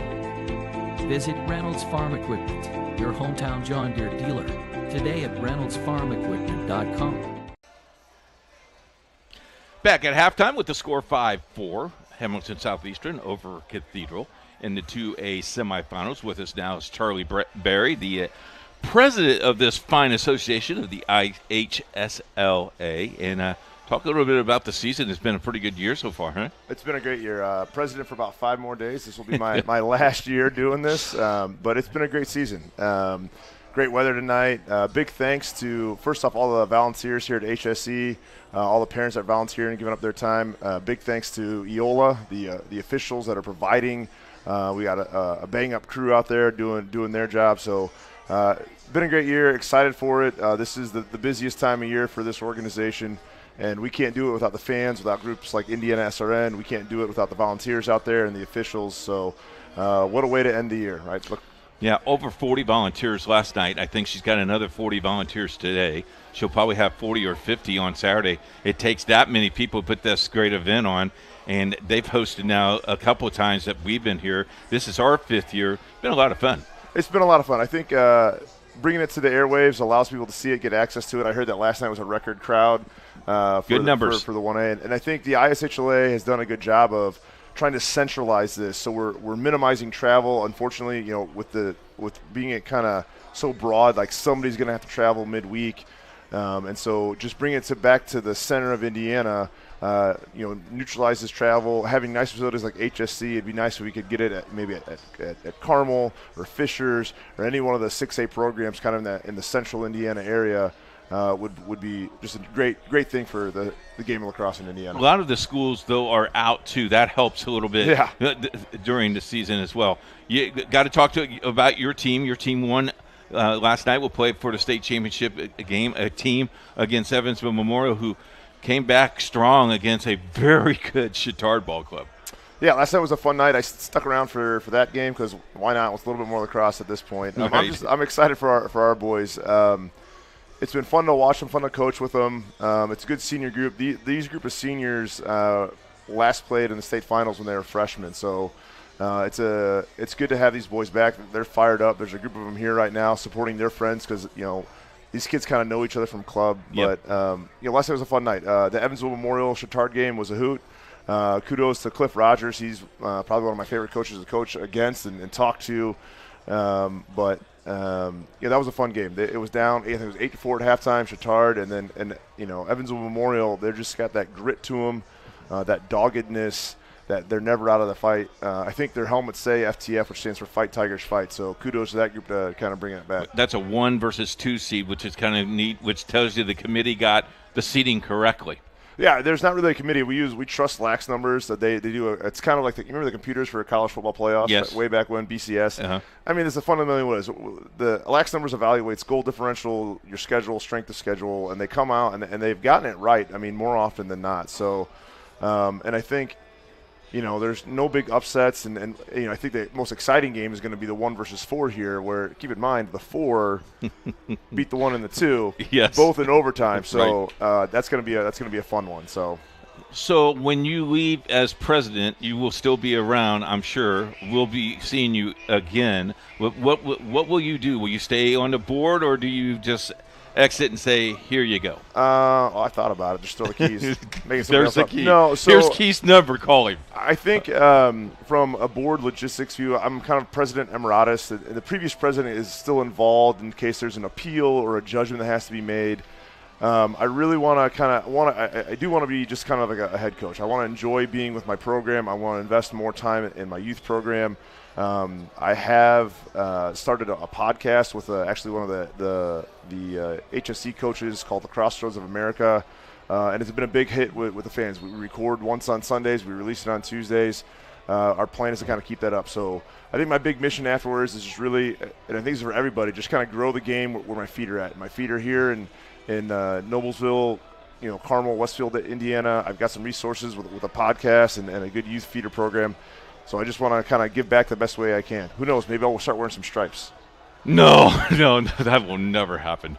Visit Reynolds Farm Equipment, your hometown John Deere dealer, today at reynoldsfarmequipment.com. Back at halftime with the score 5-4, Hamilton Southeastern over Cathedral in the 2A semifinals. With us now is Charlie Berry, the president of this fine association of the IHSLA. And talk a little bit about the season. It's been a pretty good year so far, huh? It's been a great year. President for about 5 more days. This will be my last year doing this, but it's been a great season. Great weather tonight. Big thanks to, first off, all the volunteers here at HSE, all the parents that volunteer and giving up their time. Big thanks to EOLA, the officials that are providing. We got a bang-up crew out there doing their job. So been a great year. Excited for it. This is the busiest time of year for this organization, and we can't do it without the fans, without groups like IndianaSRN. We can't do it without the volunteers out there and the officials. So what a way to end the year, right? Look. Yeah, over 40 volunteers last night. I think she's got another 40 volunteers today. She'll probably have 40 or 50 on Saturday. It takes that many people to put this great event on, and they've hosted now a couple of times that we've been here. This is our 5th year. Been a lot of fun. It's been a lot of fun. I think bringing it to the airwaves allows people to see it, get access to it. I heard that last night was a record crowd. Good numbers. For the 1A. And I think the ISHLA has done a good job of trying to centralize this, so we're minimizing travel. Unfortunately, with being it kind of so broad, like somebody's going to have to travel midweek, and so just bring it back to the center of Indiana. Neutralize this travel. Having nice facilities like HSC, it'd be nice if we could get it at Carmel or Fishers or any one of the 6A programs, kind of in the central Indiana area. Would be just a great thing for the game of lacrosse in Indiana. A lot of the schools, though, are out, too. That helps a little bit during the season as well. You got to talk about your team. Your team won last night. We'll play for the state championship game, a team against Evansville Memorial, who came back strong against a very good Chittard ball club. Yeah, last night was a fun night. I stuck around for that game because why not? It's a little bit more lacrosse at this point. I'm excited for our boys. It's been fun to watch them, fun to coach with them. It's a good senior group. These group of seniors last played in the state finals when they were freshmen. So it's good to have these boys back. They're fired up. There's a group of them here right now supporting their friends because these kids kind of know each other from club. Yep. But last night was a fun night. The Evansville Memorial Chittard game was a hoot. Kudos to Cliff Rogers. He's probably one of my favorite coaches to coach against and talk to. That was a fun game. It was down. I think it was 8-4 at halftime. Chittard, and Evansville Memorial. They're just got that grit to them, that doggedness, that they're never out of the fight. I think their helmets say FTF, which stands for Fight Tigers Fight. So kudos to that group to kind of bring it back. That's a 1 versus 2 seed, which is kind of neat, which tells you the committee got the seeding correctly. Yeah, there's not really a committee. We trust lax numbers that they do. It's kind of like you remember the computers for college football playoffs? Yes. Way back when, BCS. Uh-huh. I mean, it's a fundamentally what it is. The lax numbers evaluates goal differential, your schedule, strength of schedule, and they come out and they've gotten it right. I mean, more often than not. So, and I think, there's no big upsets, and I think the most exciting game is going to be the 1 versus 4 here, where keep in mind the 4 beat the 1 and the 2, yes, both in overtime. So right. That's going to be a fun one. So when you leave as president, you will still be around, I'm sure. We'll be seeing you again. What will you do? Will you stay on the board, or do you just exit and say, here you go? I thought about it. Just throw the keys. There's the key. No, so here's Keith's number. Call him. I think from a board logistics view, I'm kind of president emeritus. The previous president is still involved in case there's an appeal or a judgment that has to be made. I really want to I do want to be just kind of like a head coach. I want to enjoy being with my program. I want to invest more time in my youth program. I have started a podcast with actually one of the HSC coaches called the Crossroads of America, and it's been a big hit with the fans. We record once on Sundays. We release it on Tuesdays. Our plan is to kind of keep that up. So I think my big mission afterwards is just really, and I think it's for everybody, just kind of grow the game where my feet are at. My feet are here in Noblesville, Carmel, Westfield, Indiana. I've got some resources with a podcast and a good youth feeder program. So I just want to kind of give back the best way I can. Who knows? Maybe I'll start wearing some stripes. No, that will never happen.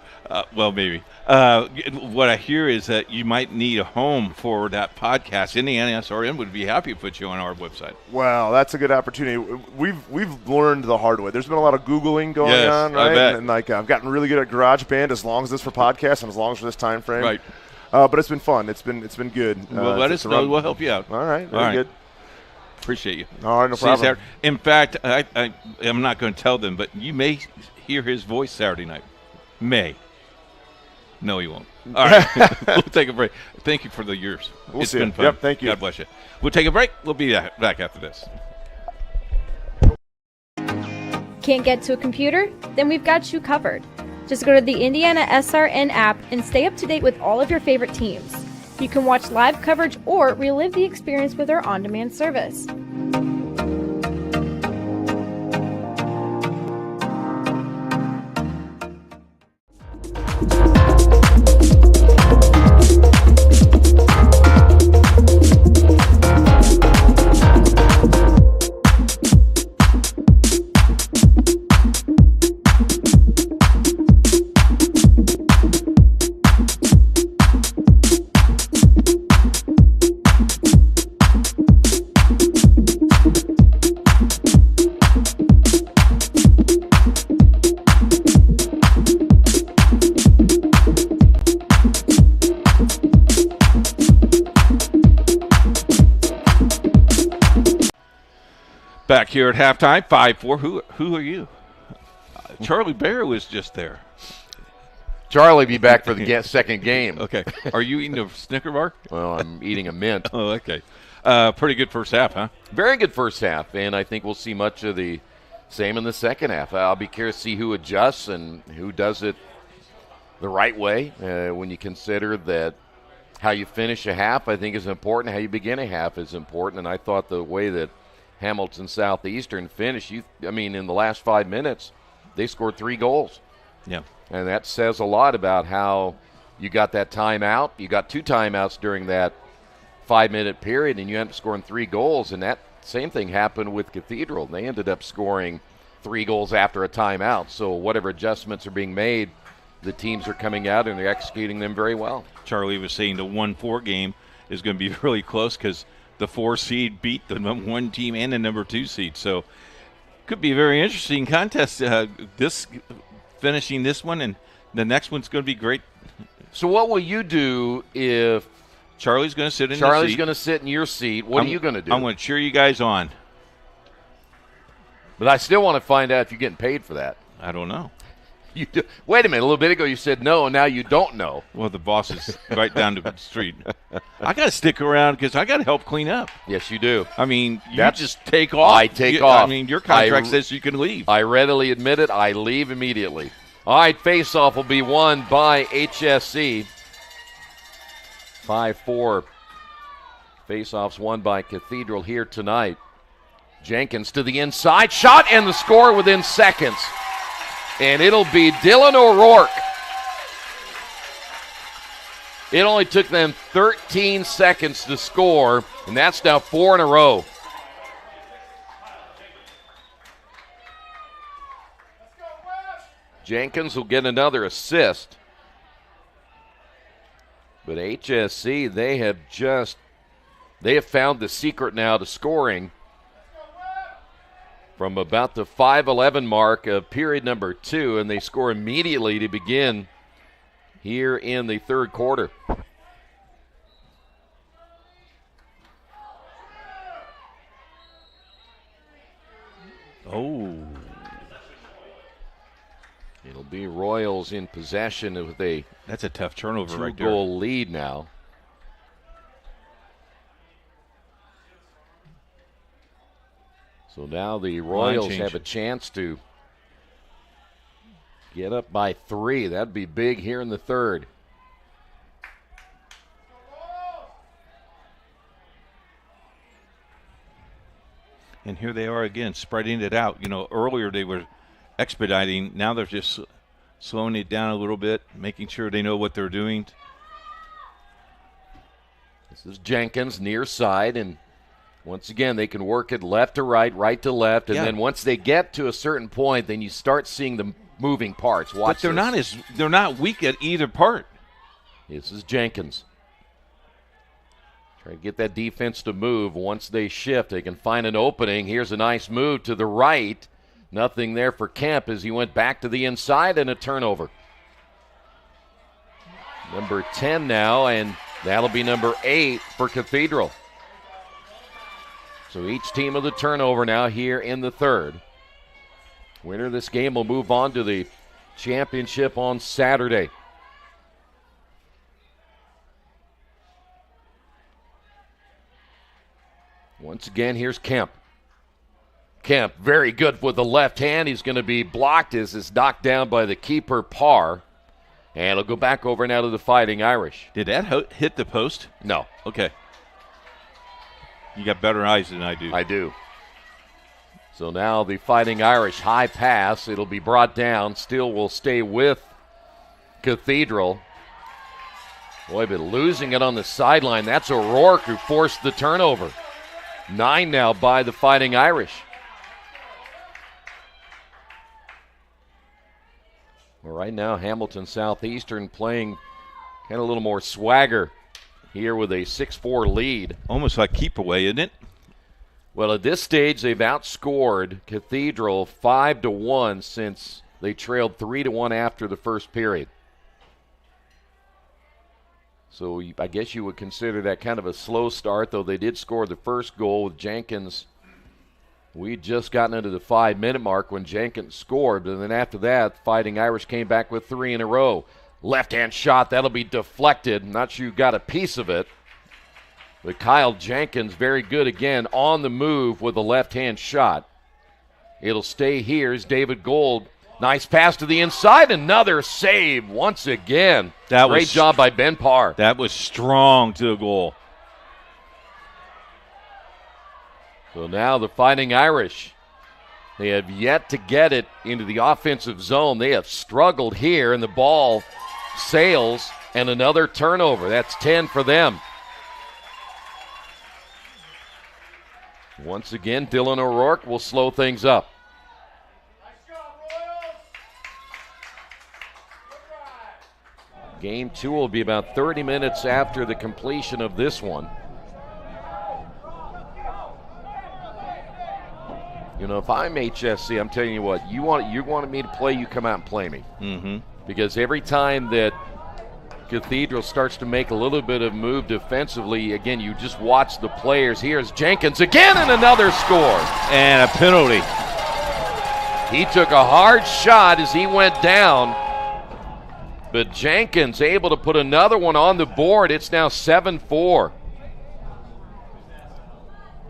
Well, maybe. What I hear is that you might need a home for that podcast. IndianaSRN would be happy to put you on our website. Well, that's a good opportunity. We've learned the hard way. There's been a lot of Googling going on, right? I bet. And I've gotten really good at GarageBand as long as it's for podcasts and as long as for this time frame. Right. But it's been fun. It's been good. Well, let us know. We'll help you out. All right. Very good. Appreciate you. All right, no problem. In fact, I'm not going to tell them, but you may hear his voice Saturday night. May. No, you won't. All right. We'll take a break. Thank you for the years. It's been fun. Yep, thank you. God bless you. We'll take a break. We'll be back after this. Can't get to a computer? Then we've got you covered. Just go to the IndianaSRN app and stay up to date with all of your favorite teams. You can watch live coverage or relive the experience with our on-demand service. Back here at halftime, 5-4. Who are you? Charlie Bear was just there. Charlie be back for the second game. Okay. Are you eating a Snicker bar? Well, I'm eating a mint. Oh, okay. Pretty good first half, huh? Very good first half, and I think we'll see much of the same in the second half. I'll be curious to see who adjusts and who does it the right way when you consider that how you finish a half, I think, is important. How you begin a half is important, and I thought the way that Hamilton Southeastern finished, in the last 5 minutes, they scored 3 goals. Yeah. And that says a lot about how you got that timeout. You got 2 timeouts during that 5-minute period, and you ended up scoring 3 goals. And that same thing happened with Cathedral. They ended up scoring 3 goals after a timeout. So whatever adjustments are being made, the teams are coming out and they're executing them very well. Charlie was saying the 1-4 game is going to be really close because the 4 seed beat the number 1 team and the number 2 seed. So could be a very interesting contest. Finishing this one, and the next one's going to be great. So what will you do if Charlie's going to sit in Charlie's going to sit in your seat? What are you going to do? I'm going to cheer you guys on. But I still want to find out if you're getting paid for that. I don't know. You do. Wait a minute. A little bit ago you said no, and now you don't know. Well, the boss is right down the street. I got to stick around because I got to help clean up. Yes, you do. I mean, you just take off. I take off. I mean, your contract says you can leave. I readily admit it. I leave immediately. All right, face-off will be won by HSC. 5-4. Face-offs won by Cathedral here tonight. Jenkins to the inside. Shot and the score within seconds. And it'll be Dylan O'Rourke. It only took them 13 seconds to score, and that's now 4 in a row. Jenkins will get another assist. But HSC, they have found the secret now to scoring. From about the 5:11 mark of period number 2, and they score immediately to begin here in the third quarter. Oh. It'll be Royals in possession with a That's a tough turnover right there. two-goal lead now. So now the Royals have a chance to get up by 3. That'd be big here in the third. And here they are again, spreading it out. You know, earlier they were expediting. Now they're just slowing it down a little bit, making sure they know what they're doing. This is Jenkins near side, and once again they can work it left to right, right to left, and then once they get to a certain point, then you start seeing the moving parts. Watch but they're not weak at either part. This is Jenkins. Try to get that defense to move. Once they shift, they can find an opening. Here's a nice move to the right. Nothing there for Kemp as he went back to the inside, and a turnover. Number 10 now, and that'll be number 8 for Cathedral. So each team with a turnover now here in the third. Winner of this game will move on to the championship on Saturday. Once again, here's Kemp. Kemp, very good with the left hand. He's going to be blocked as it's knocked down by the keeper, Parr. And it'll go back over now to the Fighting Irish. Did that hit the post? No. Okay. You got better eyes than I do. I do. So now the Fighting Irish high pass. It'll be brought down. Still will stay with Cathedral. Boy, but losing it on the sideline. That's O'Rourke who forced the turnover. 9 now by the Fighting Irish. Well, right now, Hamilton Southeastern playing kind of a little more swagger here with a 6-4 lead. Almost like keep away, isn't it? Well, at this stage, they've outscored Cathedral 5-1 since they trailed 3-1 after the first period. So I guess you would consider that kind of a slow start, though they did score the first goal with Jenkins. We'd just gotten into the 5-minute mark when Jenkins scored, and then after that, Fighting Irish came back with 3 in a row. Left-hand shot, that'll be deflected. Not sure you got a piece of it. But Kyle Jenkins, very good again on the move with a left-hand shot. It'll stay here as David Gold. Nice pass to the inside. Another save once again. Great job by Ben Parr. That was strong to the goal. So now the Fighting Irish, they have yet to get it into the offensive zone. They have struggled here, and the ball sails, and another turnover. That's 10 for them. Once again, Dylan O'Rourke will slow things up. Game 2 will be about 30 minutes after the completion of this one. You know, if I'm HSC, I'm telling you what, you wanted me to play, you come out and play me. Mm-hmm. Because every time that Cathedral starts to make a little bit of move defensively, again, you just watch the players. Here's Jenkins again, and another score. And a penalty. He took a hard shot as he went down, but Jenkins able to put another one on the board. It's now 7-4.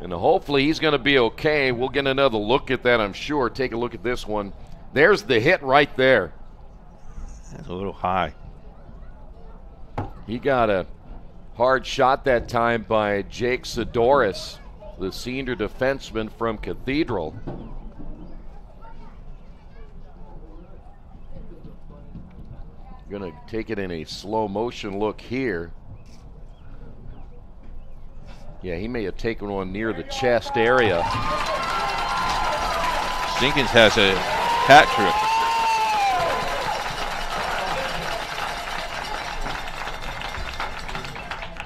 And hopefully he's going to be okay. We'll get another look at that, I'm sure. Take a look at this one. There's the hit right there. That's a little high. He got a hard shot that time by Jake Sidoris, the senior defenseman from Cathedral. Going to take it in a slow motion look here. Yeah, he may have taken one near the chest area. Jenkins has a hat trick.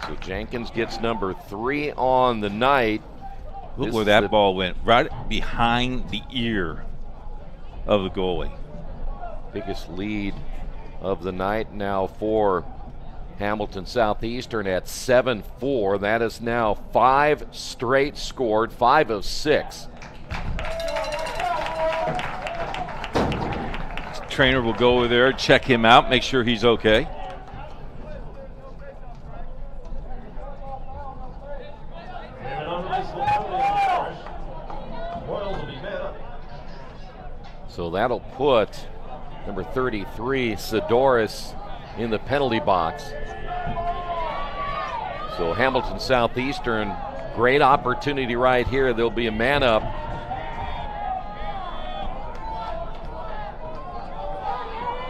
So Jenkins gets number 3 on the night. Look where that ball went, right behind the ear of the goalie. Biggest lead of the night now for Hamilton Southeastern at 7-4. That is now 5 straight scored, 5 of 6. Trainer will go over there, check him out, make sure he's okay. So that'll put number 33, Sidoris, in the penalty box. So Hamilton Southeastern, great opportunity right here. There'll be a man up.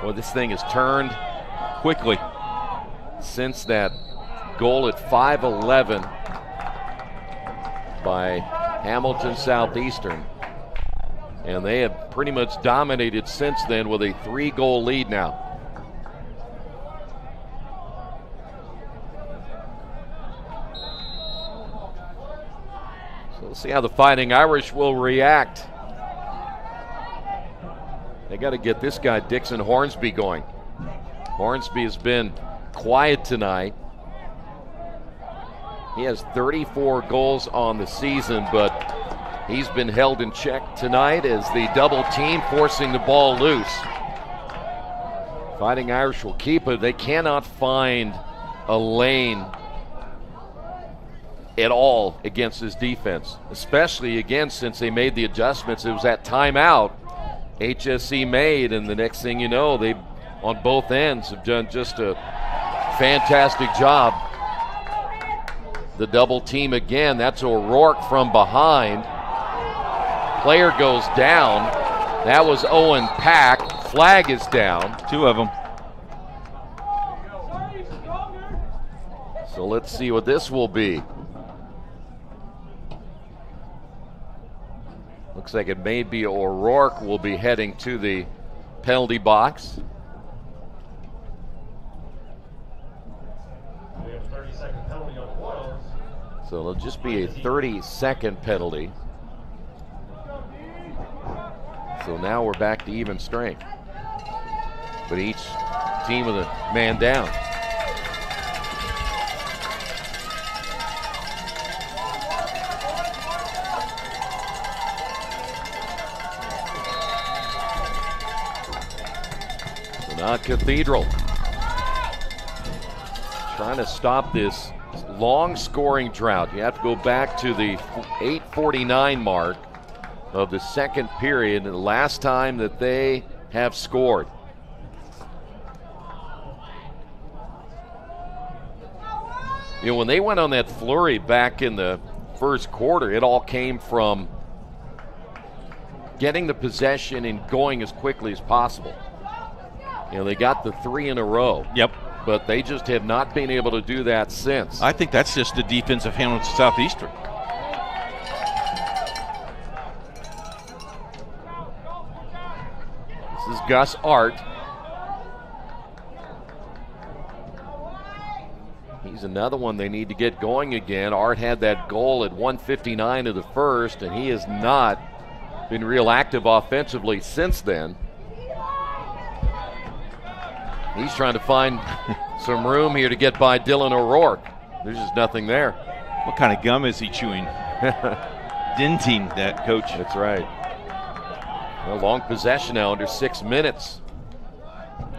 Well, this thing has turned quickly since that goal at 5-11 by Hamilton Southeastern. And they have pretty much dominated since then with a 3-goal lead now. So let's see how the Fighting Irish will react. They got to get this guy, Dixon Hornsby, going. Hornsby has been quiet tonight. He has 34 goals on the season, but he's been held in check tonight as the double team forcing the ball loose. Fighting Irish will keep it. They cannot find a lane at all against his defense, especially again since they made the adjustments. It was that timeout HSC made, and the next thing you know, they on both ends have done just a fantastic job. The double team again. That's O'Rourke from behind. Player goes down. That was Owen Pack. Flag is down. 2 of them. So let's see what this will be. Looks like it may be O'Rourke will be heading to the penalty box. We have a 30-second penalty on the Royals. So it'll just be a 30-second penalty. So now we're back to even strength. But each team with a man down. So now Cathedral trying to stop this long scoring drought. You have to go back to the 8:49 mark of the second period, and the last time that they have scored. You know, when they went on that flurry back in the first quarter, it all came from getting the possession and going as quickly as possible. You know, they got the 3 in a row. Yep. But they just have not been able to do that since. I think that's just the defense of Hamilton Southeastern. This is Gus Art. He's another one they need to get going again. Art had that goal at 1:59 of the first, and he has not been real active offensively since then. He's trying to find some room here to get by Dylan O'Rourke. There's just nothing there. What kind of gum is he chewing? Denting that, coach. That's right. A long possession now, under 6 minutes.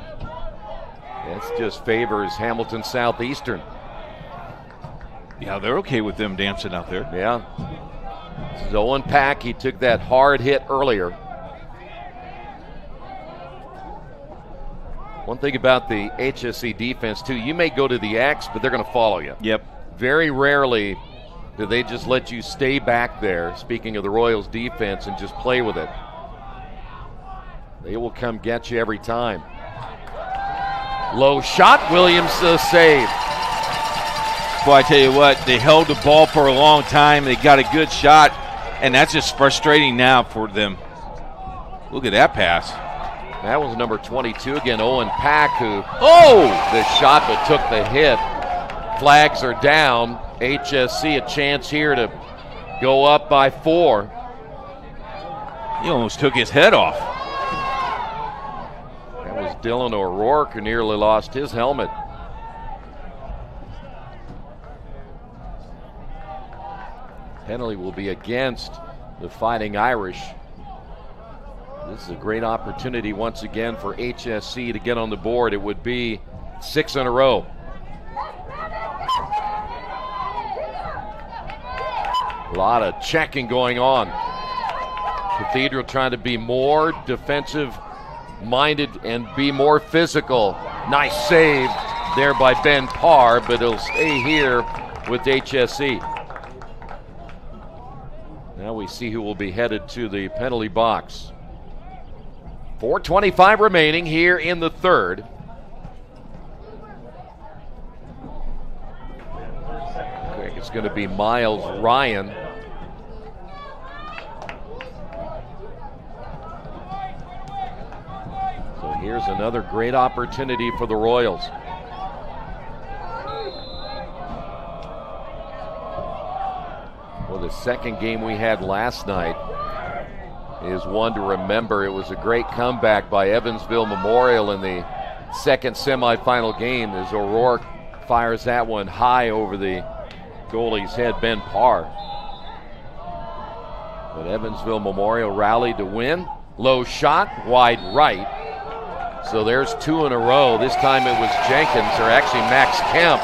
That just favors Hamilton Southeastern. Yeah, they're okay with them dancing out there. Yeah. This is Owen Pack. He took that hard hit earlier. One thing about the HSC defense, too, you may go to the X, but they're going to follow you. Yep. Very rarely do they just let you stay back there, speaking of the Royals defense, and just play with it. They will come get you every time. Low shot, Williams save. Boy, I tell you what, they held the ball for a long time. They got a good shot, and that's just frustrating now for them. Look at that pass. That was number 22 again, Owen Pack, who, the shot but took the hit. Flags are down. HSC a chance here to go up by 4. He almost took his head off. That was Dylan O'Rourke, who nearly lost his helmet. Penalty will be against the Fighting Irish. This is a great opportunity once again for HSC to get on the board. It would be 6 in a row. A lot of checking going on. Cathedral trying to be more defensive minded and be more physical. Nice save there by Ben Parr, but it'll stay here with HSC. Now we see who will be headed to the penalty box. 4:25 remaining here in the third. I think it's going to be Miles Ryan. So here's another great opportunity for the Royals. Well, the second game we had last night is one to remember. It was a great comeback by Evansville Memorial in the second semifinal game as O'Rourke fires that one high over the goalie's head, Ben Parr. But Evansville Memorial rallied to win. Low shot, wide right. So there's 2 in a row. This time it was Jenkins, or actually Max Kemp.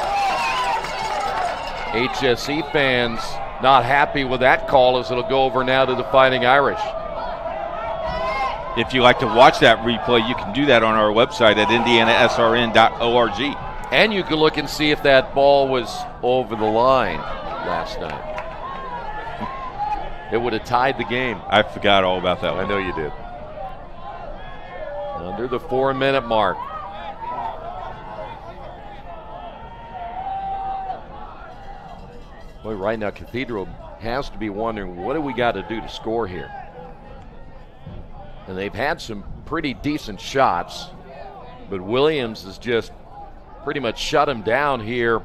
HSC fans not happy with that call as it'll go over now to the Fighting Irish. If you like to watch that replay, you can do that on our website at IndianaSRN.org. And you can look and see if that ball was over the line last night. It would have tied the game. I forgot all about that one. I know you did. Under the 4-minute mark. Boy, right now Cathedral has to be wondering, what do we got to do to score here? And they've had some pretty decent shots, but Williams has just pretty much shut him down here.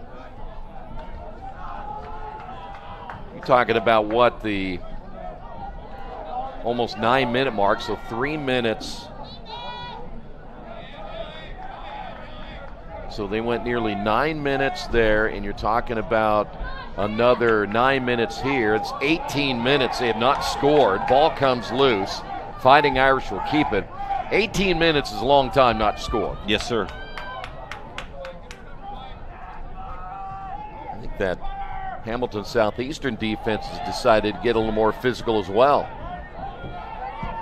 You're talking about what, the almost 9-minute mark, so 3 minutes. So they went nearly 9 minutes there, and you're talking about another 9 minutes here. It's 18 minutes. They have not scored. Ball comes loose. Fighting Irish will keep it. 18 minutes is a long time not to score. Yes, sir. I think that Hamilton Southeastern defense has decided to get a little more physical as well.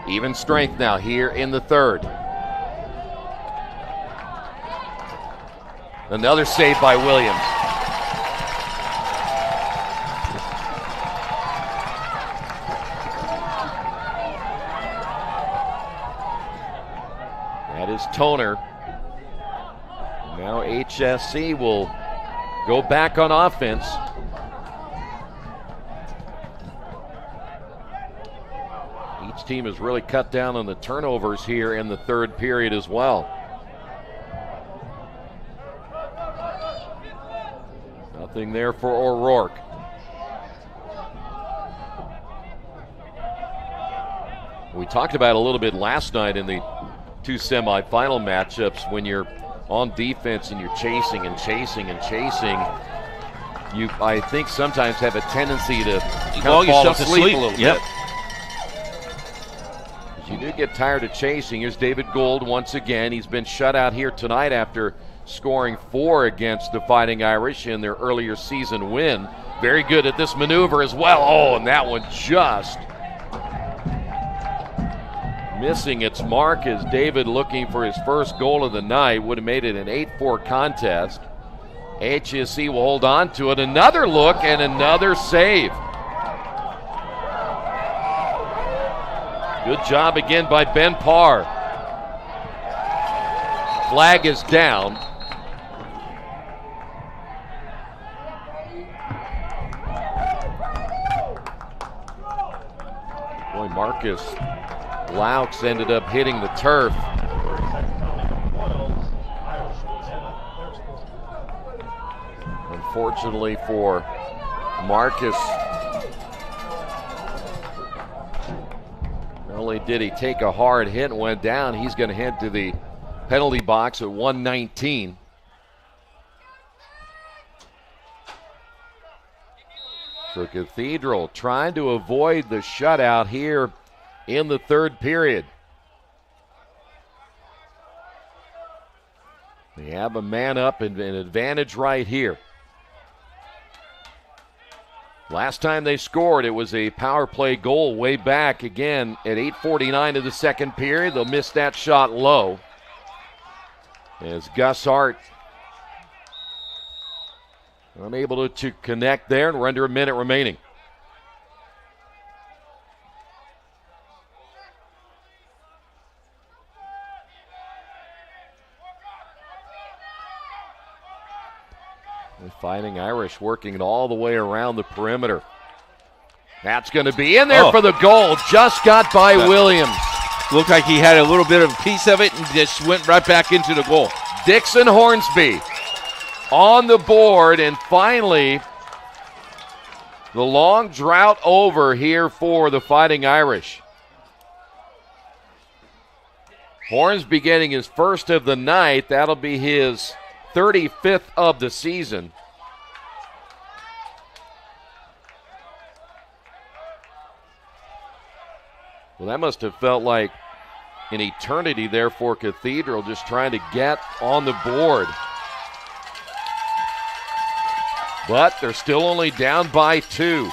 Even strength now here in the third. Another save by Williams. That is Toner. Now HSC will go back on offense. Each team has really cut down on the turnovers here in the third period as well. Nothing there for O'Rourke. We talked about it a little bit last night in the 2 semifinal matchups. When you're on defense and you're chasing and chasing and chasing, you, I think, sometimes have a tendency to fall asleep a little bit. You do get tired of chasing. Here's David Gould once again. He's been shut out here tonight after scoring 4 against the Fighting Irish in their earlier season win. Very good at this maneuver as well. Oh, and that one just missing its mark as David, looking for his first goal of the night, would have made it an 8-4 contest. HSC will hold on to it. Another look and another save. Good job again by Ben Parr. Flag is down. Boy, Marcus Laux ended up hitting the turf. Unfortunately for Marcus, not only did he take a hard hit and went down, he's going to head to the penalty box at 119. So Cathedral trying to avoid the shutout here in the third period. They have a man up and an advantage right here. Last time they scored, it was a power play goal way back again at 8:49 of the second period. They'll miss that shot low as Gus Hart unable to connect there, and we're under a minute remaining. The Fighting Irish working it all the way around the perimeter. That's going to be in there for the goal. Just got by Williams. Looked like he had a little bit of a piece of it and just went right back into the goal. Dixon Hornsby on the board, and finally the long drought over here for the Fighting Irish. Hornsby getting his first of the night. That'll be his 35th of the season. Well, that must have felt like an eternity there for Cathedral, just trying to get on the board. But they're still only down by 2.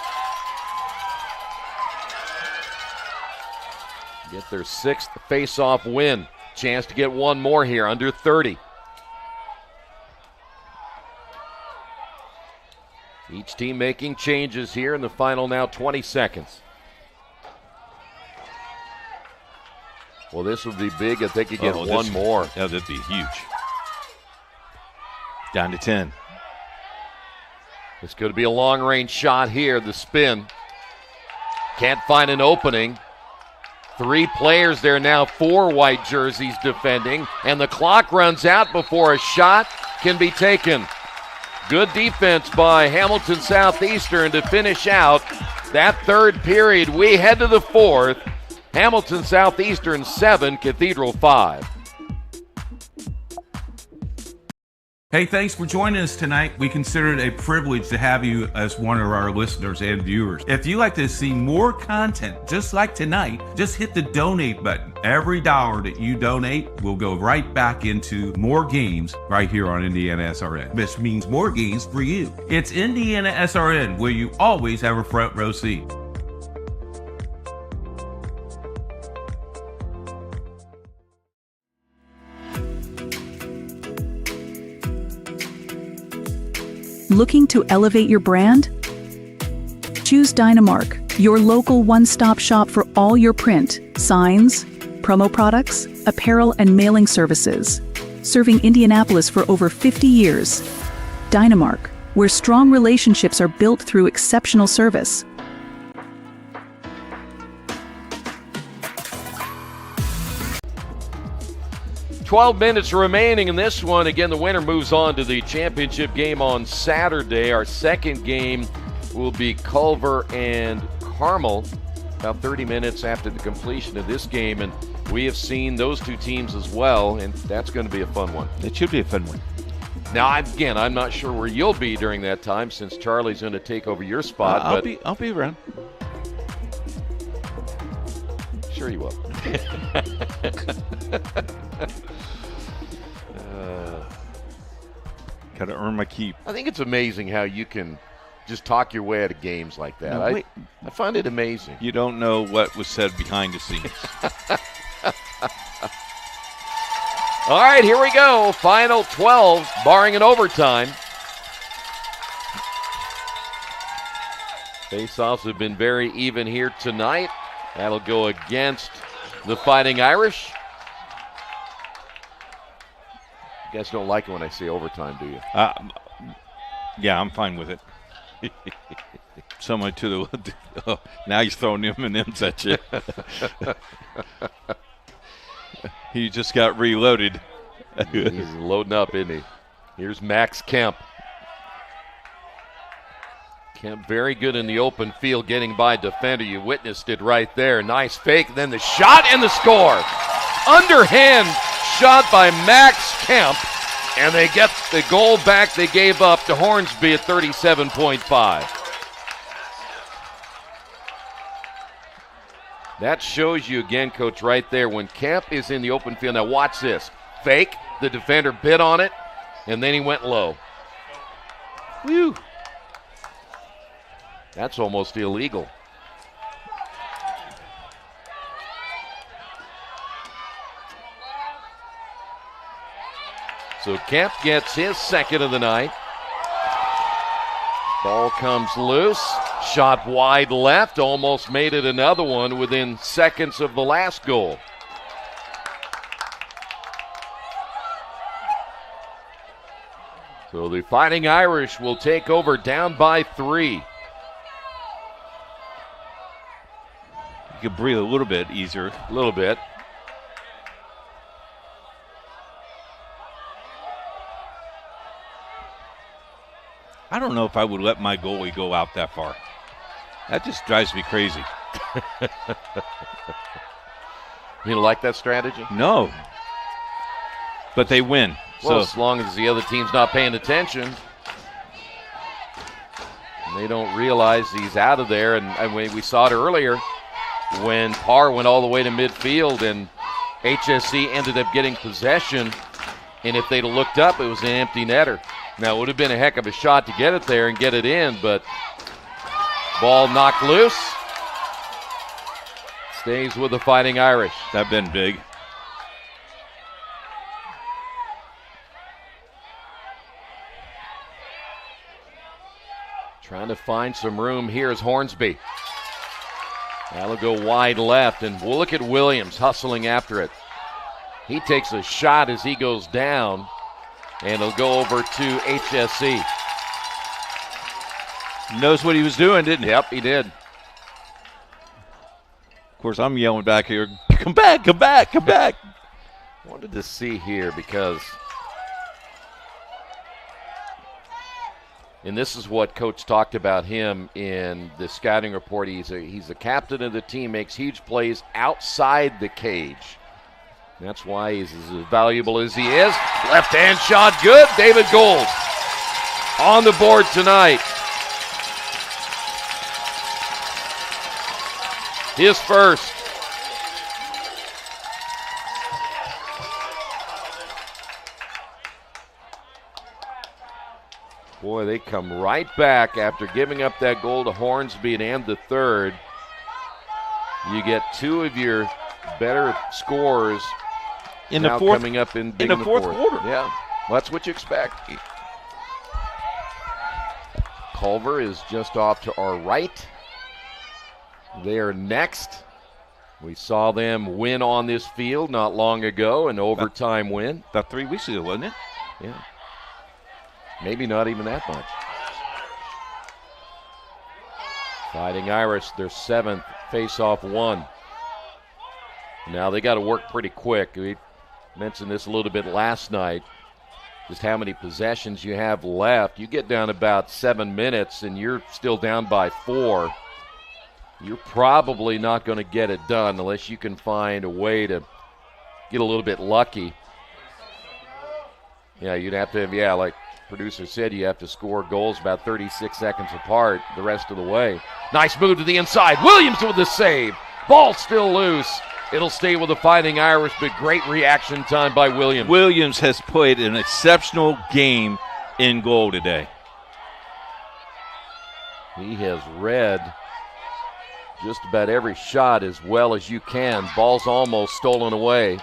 Get their 6th face-off win. Chance to get one more here, under 30. Each team making changes here in the final now 20 seconds. Well, this would be big if they could get one more. Yeah, that'd be huge. Down to 10. It's going to be a long-range shot here, the spin. Can't find an opening. 3 players there now, 4 white jerseys defending, and the clock runs out before a shot can be taken. Good defense by Hamilton Southeastern to finish out that third period. We head to the fourth. Hamilton Southeastern 7, Cathedral 5. Hey, thanks for joining us tonight. We consider it a privilege to have you as one of our listeners and viewers. If you'd like to see more content just like tonight, just hit the donate button. Every dollar that you donate will go right back into more games right here on IndianaSRN. This means more games for you. It's IndianaSRN, where you always have a front row seat. Looking to elevate your brand? Choose Dynamark, your local one-stop shop for all your print, signs, promo products, apparel, and mailing services. Serving Indianapolis for over 50 years. Dynamark, where strong relationships are built through exceptional service. "12 minutes remaining in this one." Again, the winner moves on to the championship game on Saturday. Our second game will be Culver and Carmel about 30 minutes after the completion of this game. And we have seen those two teams as well, and that's going to be a fun one. It should be a fun one. Now, again, I'm not sure where you'll be during that time since Charlie's going to take over your spot. I'll be around. Sure you will. Got to earn my keep. I think it's amazing how you can just talk your way out of games like that. I find it amazing. You don't know what was said behind the scenes. All right, here we go. Final 12, barring an overtime. Face-offs have been very even here tonight. That'll go against the Fighting Irish. You guys don't like it when I say overtime, do you? Yeah, I'm fine with it. Someone to the now he's throwing M&Ms at you. He just got reloaded. He's loading up, isn't he? Here's Max Kemp. Kemp very good in the open field, getting by defender. You witnessed it right there. Nice fake, then the shot and the score. Underhand shot by Max Kemp, and they get the goal back they gave up to Hornsby at 37.5. That shows you again, Coach, right there, when Kemp is in the open field. Now watch this. Fake, the defender bit on it, and then he went low. Whew. That's almost illegal. So Kemp gets his second of the night. Ball comes loose. Shot wide left. Almost made it another one within seconds of the last goal. So the Fighting Irish will take over down by 3. You can breathe a little bit easier. A little bit. I don't know if I would let my goalie go out that far. That just drives me crazy. You don't like that strategy? No. But they win. Well, So as long as the other team's not paying attention. And they don't realize he's out of there. And we saw it earlier when Parr went all the way to midfield and HSC ended up getting possession. And if they'd have looked up, it was an empty netter. Now, it would have been a heck of a shot to get it there and get it in, but ball knocked loose. Stays with the Fighting Irish. That'd been big. Trying to find some room here is Hornsby. That'll go wide left, and we'll look at Williams hustling after it. He takes a shot as he goes down, and it'll go over to HSC. Knows what he was doing, didn't he? Yep, he did. Of course, I'm yelling back here, come back, come back, come back. Wanted to see here because, and this is what Coach talked about him in the scouting report. He's the captain of the team, makes huge plays outside the cage. That's why he's as valuable as he is. Left-hand shot, good. David Gold on the board tonight. His first. Boy, they come right back after giving up that goal to Hornsby and the third. You get two of your better scorers in now the fourth, coming up in the fourth quarter. Yeah, well, that's what you expect. Culver is just off to our right. They are next. We saw them win on this field not long ago, an overtime win. About 3 weeks ago, wasn't it? Yeah. Maybe not even that much. Fighting Irish, their 7th face-off won. Now they got to work pretty quick. We mentioned this a little bit last night, just how many possessions you have left. You get down about 7 minutes and you're still down by 4. You're probably not going to get it done unless you can find a way to get a little bit lucky. Yeah, you'd have to, like producer said, you have to score goals about 36 seconds apart the rest of the way. Nice move to the inside. Williams with the save. Ball still loose. It'll stay with the Fighting Irish, but great reaction time by Williams. Williams has played an exceptional game in goal today. He has read just about every shot as well as you can. Ball's almost stolen away.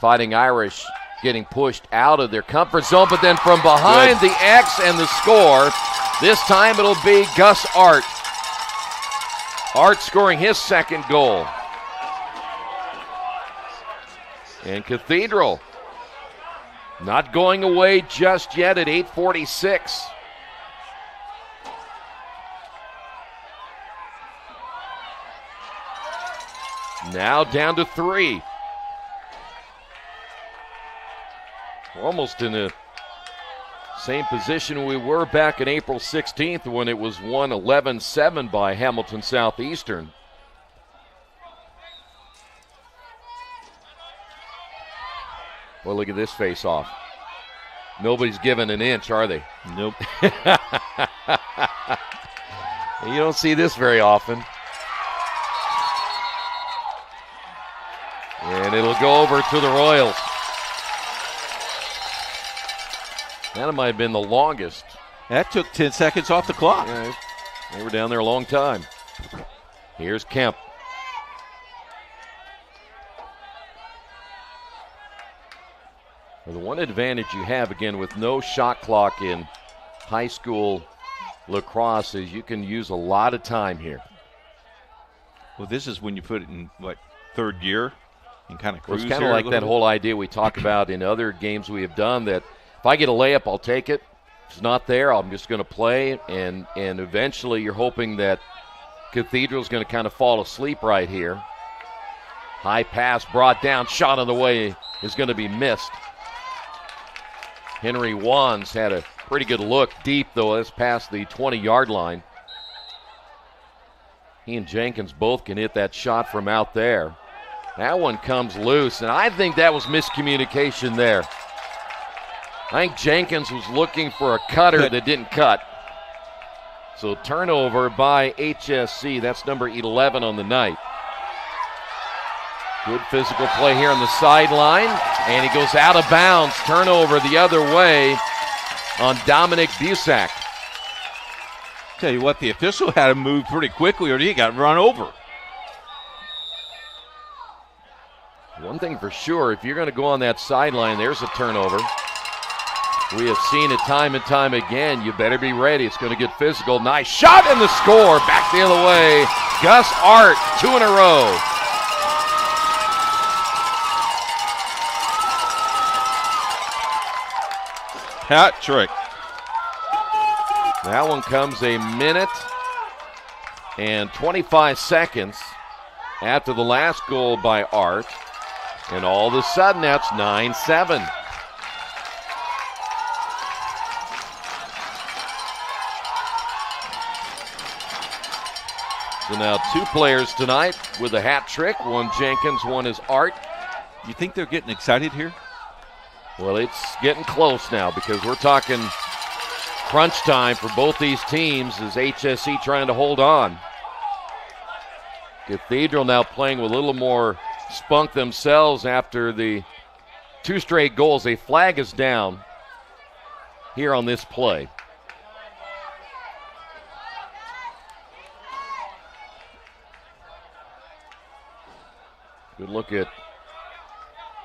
Fighting Irish getting pushed out of their comfort zone, but then from behind the X and the score. This time it'll be Gus Art. Art scoring his second goal. And Cathedral not going away just yet at 8:46. Now down to 3. Almost in the same position we were back in April 16th when it was won 11-7 by Hamilton Southeastern. Well, look at this face-off. Nobody's given an inch, are they? Nope. You don't see this very often. And it'll go over to the Royals. That might have been the longest. That took 10 seconds off the clock. Yeah, they were down there a long time. Here's Kemp. Well, the one advantage you have, again, with no shot clock in high school lacrosse is you can use a lot of time here. Well, this is when you put it in, what, third gear and kind of cruise. Well, it's kind of like that whole idea we talk about in other games we have done, that if I get a layup, I'll take it. If it's not there, I'm just going to play, and eventually you're hoping that Cathedral's going to kind of fall asleep right here. High pass brought down, shot on the way is going to be missed. Henry Wands had a pretty good look deep, though. That's past the 20-yard line. He and Jenkins both can hit that shot from out there. That one comes loose, and I think that was miscommunication there. I think Jenkins was looking for a cutter that didn't cut. So turnover by HSC. That's number 11 on the night. Good physical play here on the sideline, and he goes out of bounds. Turnover the other way on Dominic Busak. Tell you what, the official had to move pretty quickly or he got run over. One thing for sure, if you're going to go on that sideline, there's a turnover. We have seen it time and time again. You better be ready. It's going to get physical. Nice shot and the score. Back the other way. Gus Art, 2 in a row. Hat trick. That one comes a minute and 25 seconds after the last goal by Art. And all of a sudden, that's 9-7. So now 2 players tonight with a hat trick. One Jenkins, one is Art. You think they're getting excited here? Well, it's getting close now because we're talking crunch time for both these teams as HSC trying to hold on. Cathedral now playing with a little more spunk themselves after the 2 straight goals. A flag is down here on this play. Good look at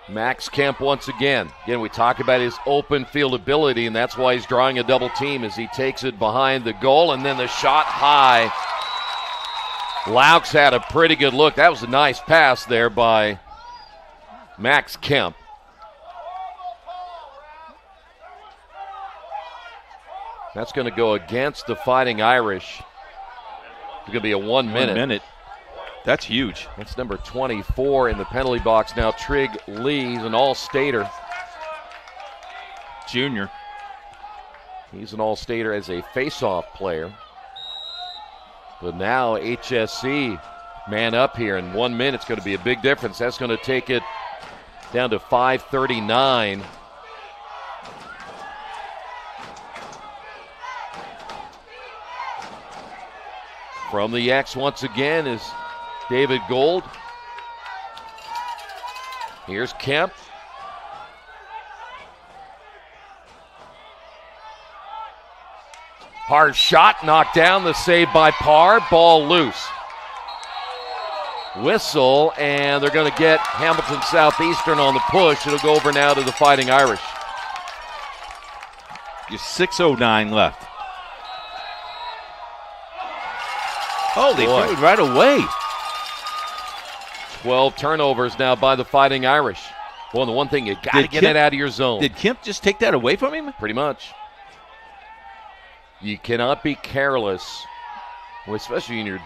Max Kemp once again. Again, we talk about his open field ability, and that's why he's drawing a double team as he takes it behind the goal, and then the shot high. Laux had a pretty good look. That was a nice pass there by Max Kemp. That's going to go against the Fighting Irish. It's going to be a 1 minute. 1 minute. That's huge. That's number 24 in the penalty box now. Trig Lee, he's an all-stater. Junior. He's an all-stater as a face-off player. But now HSC man up here in 1 minute. It's going to be a big difference. That's going to take it down to 5:39. From the X once again is David Gold. Here's Kemp. Hard shot, knocked down, the save by Parr. Ball loose. Whistle, and they're going to get Hamilton Southeastern on the push. It'll go over now to the Fighting Irish. Just 6:09 left. Oh, they threw it right away. 12 turnovers now by the Fighting Irish. Well, the one thing, you got to get it out of your zone. Did Kemp just take that away from him? Pretty much. You cannot be careless, especially when you're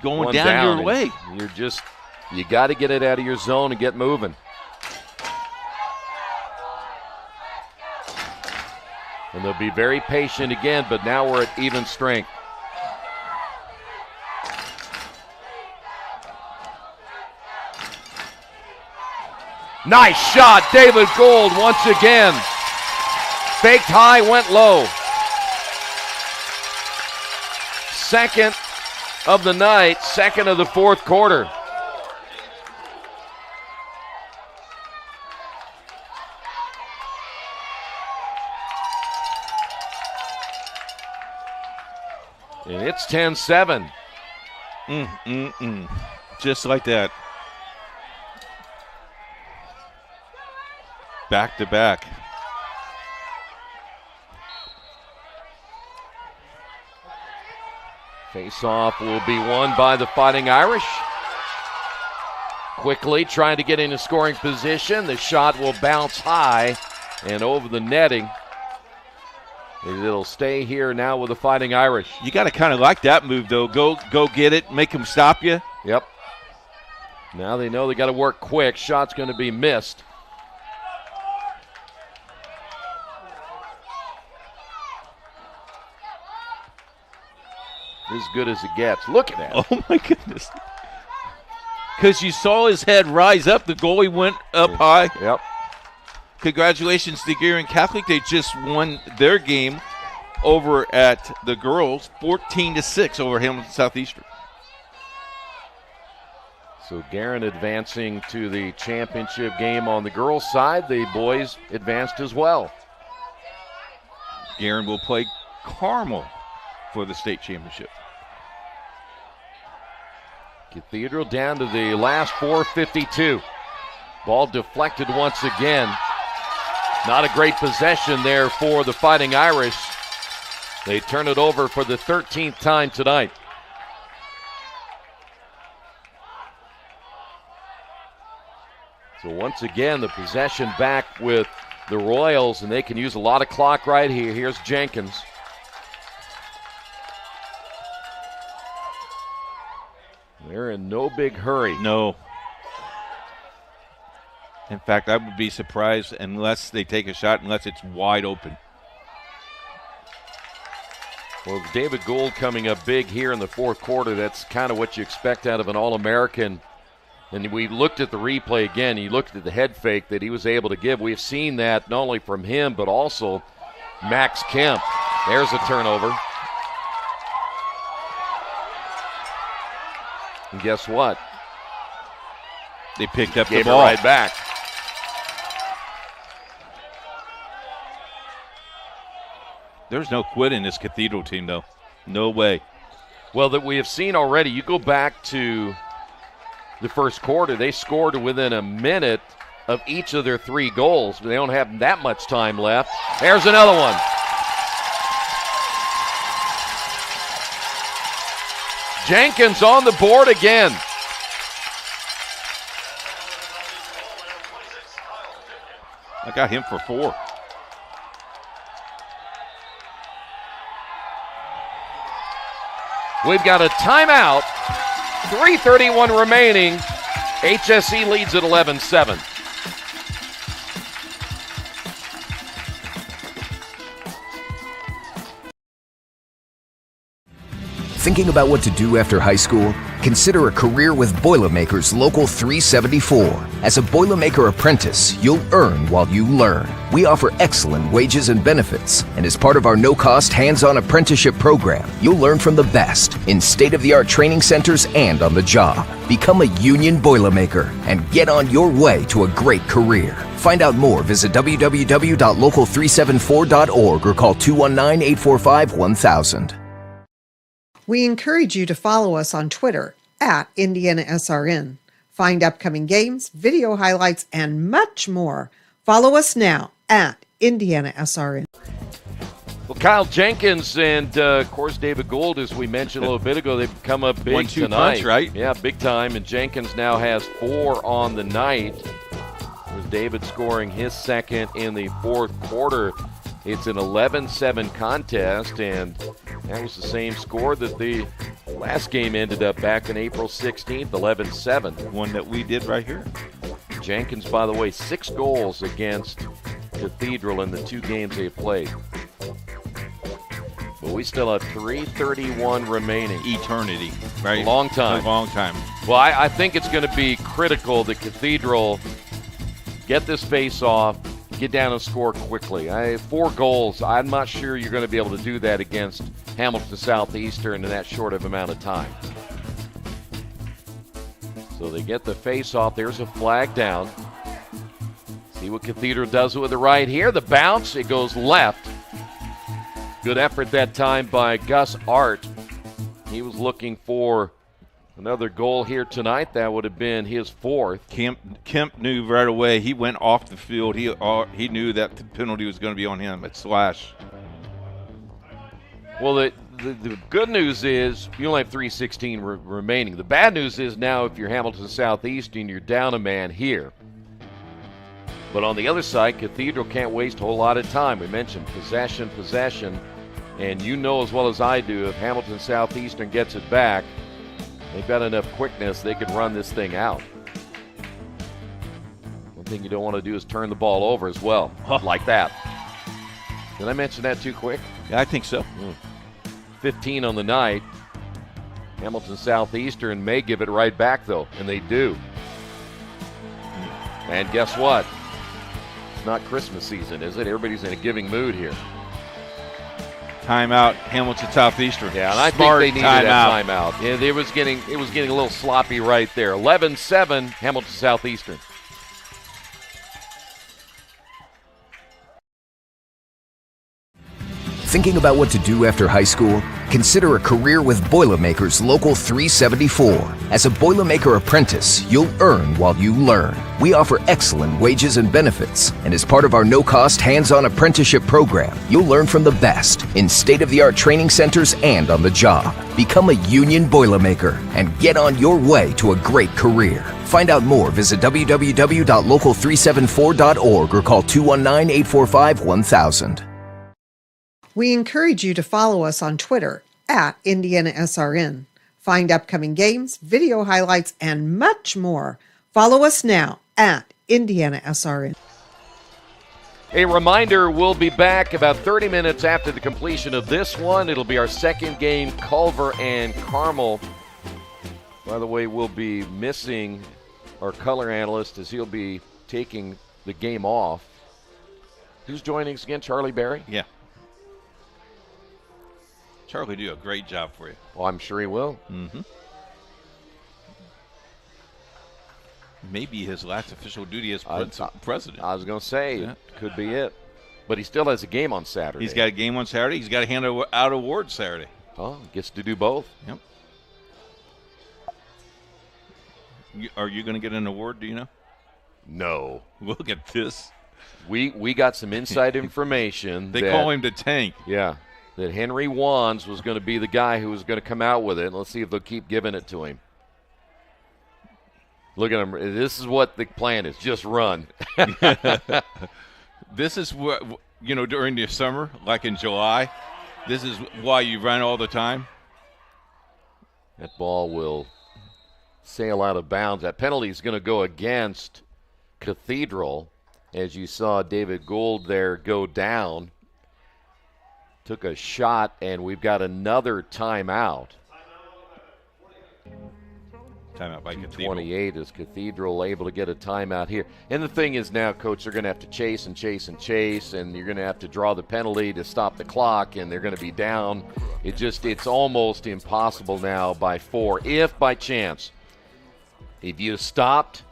going down your way. You got to get it out of your zone and get moving. And they'll be very patient again, but now we're at even strength. Nice shot, David Gold once again. Faked high, went low. Second of the night, second of the fourth quarter. And it's 10-7. Just like that. Back to back. Face-off will be won by the Fighting Irish. Quickly trying to get into scoring position. The shot will bounce high and over the netting. It'll stay here now with the Fighting Irish. You got to kind of like that move, though. Go get it, make them stop you. Yep. Now they know they got to work quick. Shot's going to be missed. As good as it gets. Look at that. Oh, my goodness. Because you saw his head rise up. The goalie went up high. Yep. Congratulations to Gearin Catholic. They just won their game over at the girls, 14-6 over Hamilton Southeastern. So Gearin advancing to the championship game on the girls' side. The boys advanced as well. Gearin will play Carmel for the state championship. Cathedral down to the last 4:52. Ball deflected once again. Not a great possession there for the Fighting Irish. They turn it over for the 13th time tonight. So once again, the possession back with the Royals, and they can use a lot of clock right here. Here's Jenkins. They're in no big hurry. No. In fact, I would be surprised unless they take a shot, unless it's wide open. Well, David Gould coming up big here in the fourth quarter. That's kind of what you expect out of an All-American. And we looked at the replay again. You looked at the head fake that he was able to give. We've seen that not only from him, but also Max Kemp. There's a turnover. And guess what? They picked up Gave the ball. It right back. There's no quit in this Cathedral team, though. No way. Well, that we have seen already. You go back to the first quarter, they scored within a minute of each of their 3 goals. They don't have that much time left. There's another one. Jenkins on the board again. I got him for 4. We've got a timeout. 3:31 remaining. HSE leads at 11-7. Thinking about what to do after high school? Consider a career with Boilermakers Local 374. As a Boilermaker apprentice, you'll earn while you learn. We offer excellent wages and benefits, and as part of our no-cost hands-on apprenticeship program, you'll learn from the best in state-of-the-art training centers and on the job. Become a union Boilermaker and get on your way to a great career. Find out more, visit www.local374.org or call 219-845-1000. We encourage you to follow us on Twitter at IndianaSRN. Find upcoming games, video highlights, and much more. Follow us now at IndianaSRN. Well, Kyle Jenkins and, of course, David Gould, as we mentioned a little bit ago, they've come up big 1-2 tonight. punch, right? Yeah, big time. And Jenkins now has 4 on the night. With David scoring his second in the fourth quarter. It's an 11-7 contest, and that was the same score that the last game ended up back on April 16th, 11-7. One that we did right here. Jenkins, by the way, 6 goals against Cathedral in the 2 games they've played. But we still have 3:31 remaining. Eternity, right? A long time. A long time. Well, I think it's going to be critical that Cathedral get this face off, get down and score quickly. 4 goals. I'm not sure you're going to be able to do that against Hamilton Southeastern in that short of amount of time. So they get the face off. There's a flag down. See what Cathedral does with the right here. The bounce, it goes left. Good effort that time by Gus Art. He was looking for another goal here tonight. That would have been his 4th. Kemp knew right away. He went off the field. He knew that the penalty was going to be on him at slash. Well, the good news is you only have 3:16 remaining. The bad news is now if you're Hamilton Southeastern, you're down a man here. But on the other side, Cathedral can't waste a whole lot of time. We mentioned possession, and you know as well as I do, if Hamilton Southeastern gets it back, they've got enough quickness, they could run this thing out. One thing you don't want to do is turn the ball over as well, like that. Did I mention that too quick? Yeah, I think so. 15 on the night. Hamilton Southeastern may give it right back, though, and they do. And guess what? It's not Christmas season, is it? Everybody's in a giving mood here. Timeout, Hamilton Southeastern. Yeah, and I think they needed that timeout. Yeah, it was getting a little sloppy right there. 11-7, Hamilton Southeastern. Thinking about what to do after high school? Consider a career with Boilermakers Local 374. As a Boilermaker apprentice, you'll earn while you learn. We offer excellent wages and benefits, and as part of our no-cost hands-on apprenticeship program, you'll learn from the best in state-of-the-art training centers and on the job. Become a union Boilermaker and get on your way to a great career. Find out more, visit www.local374.org or call 219-845-1000. We encourage you to follow us on Twitter at IndianaSRN. Find upcoming games, video highlights, and much more. Follow us now at IndianaSRN. A reminder, we'll be back about 30 minutes after the completion of this one. It'll be our second game, Culver and Carmel. By the way, we'll be missing our color analyst as he'll be taking the game off. Who's joining us again, Charlie Berry? Yeah. Charlie do a great job for you. Well, I'm sure he will. Mm-hmm. Maybe his last official duty as president. I was going to say, could be it. But he still has a game on Saturday. He's got a game on Saturday. He's got to hand out awards Saturday. Oh, gets to do both. Yep. Are you going to get an award, do you know? No. We'll get this. We got some inside information. They call him the Tank. Yeah. That Henry Wands was going to be the guy who was going to come out with it. Let's see if they'll keep giving it to him. Look at him. This is what the plan is. Just run. This is what, during the summer, like in July, this is why you run all the time. That ball will sail out of bounds. That penalty is going to go against Cathedral. As you saw David Gould there go down. Took a shot, and we've got another timeout. Timeout by Cathedral. 28 is Cathedral able to get a timeout here. And the thing is now, Coach, they're going to have to chase, and you're going to have to draw the penalty to stop the clock, and they're going to be down. It's almost impossible now by 4. If by chance, if you stopped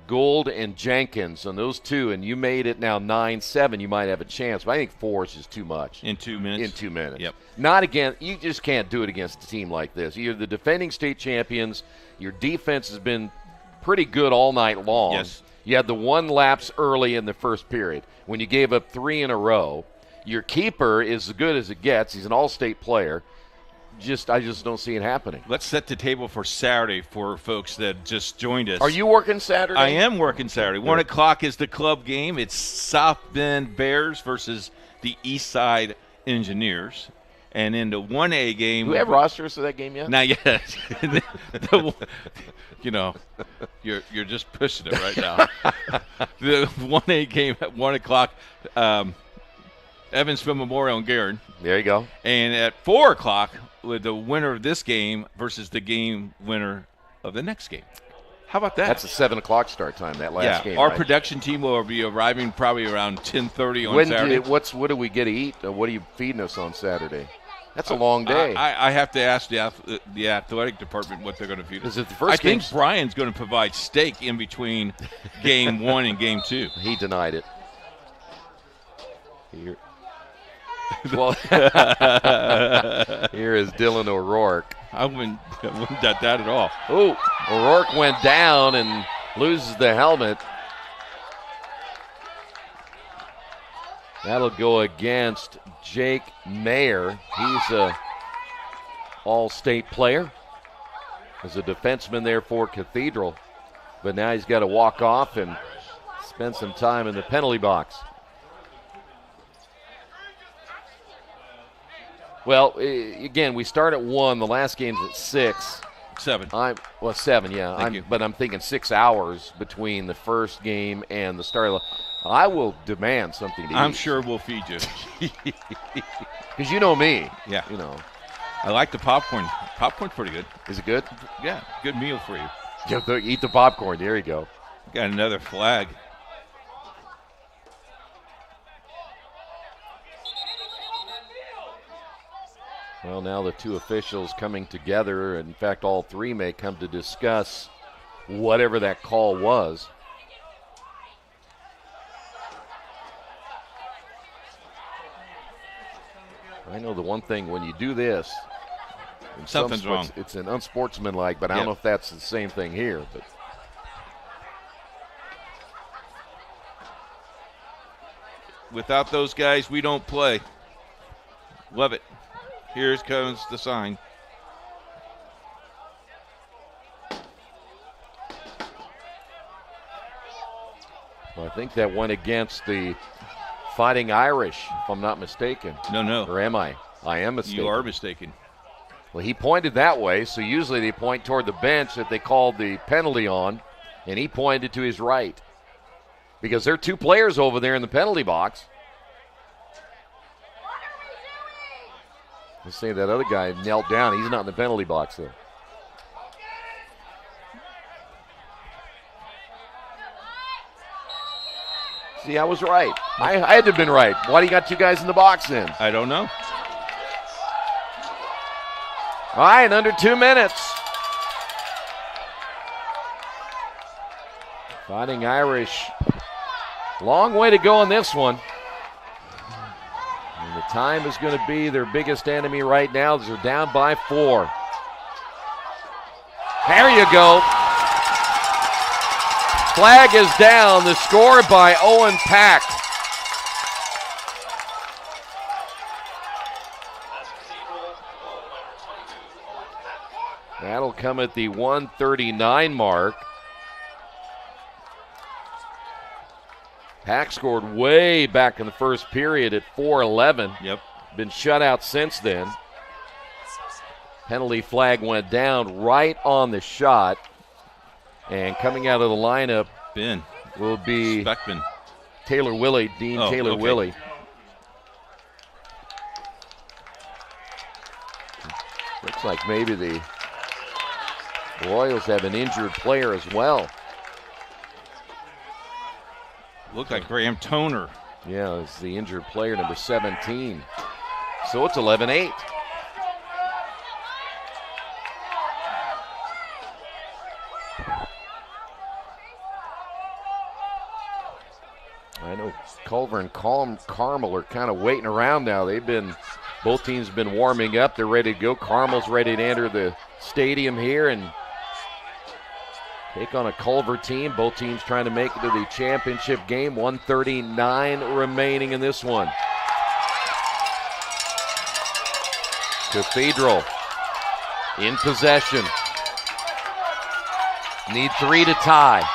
Gould and Jenkins on those two, and you made it now 9-7, you might have a chance. But I think 4 is just too much. In 2 minutes? In 2 minutes. Yep. Not again. You just can't do it against a team like this. You're the defending state champions. Your defense has been pretty good all night long. Yes. You had the 1 lapse early in the first period when you gave up 3 in a row. Your keeper is as good as it gets. He's an all-state player. I just don't see it happening. Let's set the table for Saturday for folks that just joined us. Are you working Saturday? I am working Saturday. 1 o'clock is the club game. It's South Bend Bears versus the East Side Engineers. And in the 1A game. Do we have rosters for that game yet? Not yet. You're just pushing it right now. The 1A game at 1 o'clock, Evansville Memorial and Guerin. There you go. And at 4 o'clock, with the winner of this game versus the game winner of the next game. How about that? That's a 7 o'clock start time, that last game. Our right? production team will be arriving probably around 10:30 on Saturday. What do we get to eat? What are you feeding us on Saturday? That's a long day. I have to ask the athletic department what they're going to feed us. Is it the first I think Brian's going to provide steak in between game 1 and game 2. He denied it. Well, here is Dylan O'Rourke. I wouldn't doubt that at all. Oh, O'Rourke went down and loses the helmet. That'll go against Jake Mayer. He's a all-state player. As a defenseman there for Cathedral. But now he's got to walk off and spend some time in the penalty box. Well, again, we start at 1. The last game's at 6. 7. 7, yeah. But I'm thinking 6 hours between the first game and the start of the. I will demand something to eat. I'm sure we'll feed you. Because you know me. Yeah. You know. I like the popcorn. Popcorn's pretty good. Is it good? Yeah, good meal for you. Eat the popcorn. There you go. Got another flag. Well, now the two officials coming together. In fact, all three may come to discuss whatever that call was. I know the one thing when you do this, something's wrong. It's an unsportsmanlike, but I don't know if that's the same thing here. But without those guys, we don't play. Love it. Here comes the sign. Well, I think that went against the Fighting Irish, if I'm not mistaken. No. Or am I? I am mistaken. You are mistaken. Well, he pointed that way, so usually they point toward the bench that they called the penalty on, and he pointed to his right. Because there are two players over there in the penalty box. Let's say that other guy knelt down. He's not in the penalty box, though. See, I was right. I had to have been right. Why do you got two guys in the box then? I don't know. All right, in under 2 minutes. Fighting Irish. Long way to go on this one. And the time is going to be their biggest enemy right now. They're down by 4. There you go. Flag is down. The score by Owen Pack. That'll come at the 1:39 mark. Pack scored way back in the first period at 4:11. Yep. Been shut out since then. Penalty flag went down right on the shot. And coming out of the lineup will be Speckman. Taylor Willie, Dean Taylor Willie. Looks like maybe the Royals have an injured player as well. Looked like Graham Toner. Yeah, it's the injured player, number 17. So it's 11-8. I know Culver and Carmel are kind of waiting around now. Both teams have been warming up. They're ready to go. Carmel's ready to enter the stadium here and take on a Culver team. Both teams trying to make it to the championship game. 1:39 remaining in this one. Cathedral in possession. Need 3 to tie.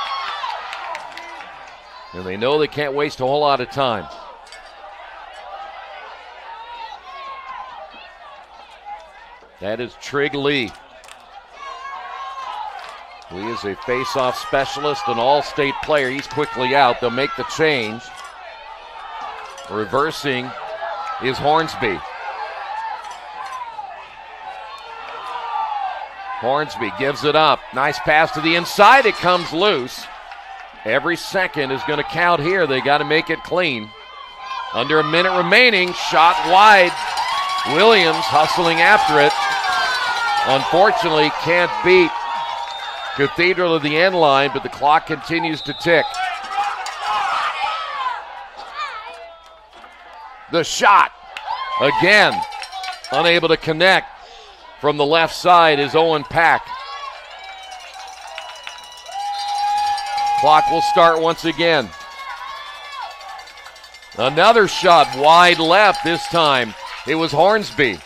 And they know they can't waste a whole lot of time. That is Trig Lee. Lee is a face-off specialist, an all-state player. He's quickly out. They'll make the change. Reversing is Hornsby. Hornsby gives it up. Nice pass to the inside. It comes loose. Every second is going to count here. They got to make it clean. Under a minute remaining. Shot wide. Williams hustling after it. Unfortunately, can't beat Cathedral to the end line, but the clock continues to tick. The shot. Again, unable to connect. From the left side is Owen Pack. Clock will start once again. Another shot wide left. This time it was Hornsby.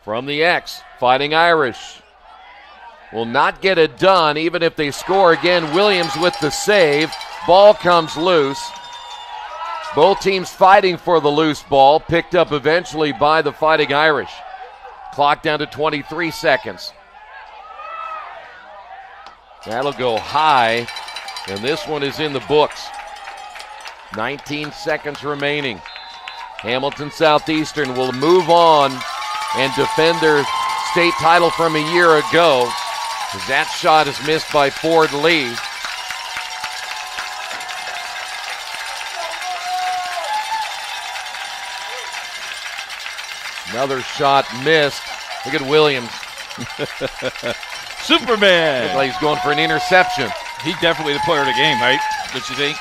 From the X, Fighting Irish will not get it done even if they score again. Williams with the save. Ball comes loose. Both teams fighting for the loose ball, picked up eventually by the Fighting Irish. Clock down to 23 seconds. That'll go high, and this one is in the books. 19 seconds remaining. Hamilton Southeastern will move on and defend their state title from a year ago. That shot is missed by Ford Lee. Another shot missed. Look at Williams. Superman. Looks like he's going for an interception. He's definitely the player of the game, right? Don't you think?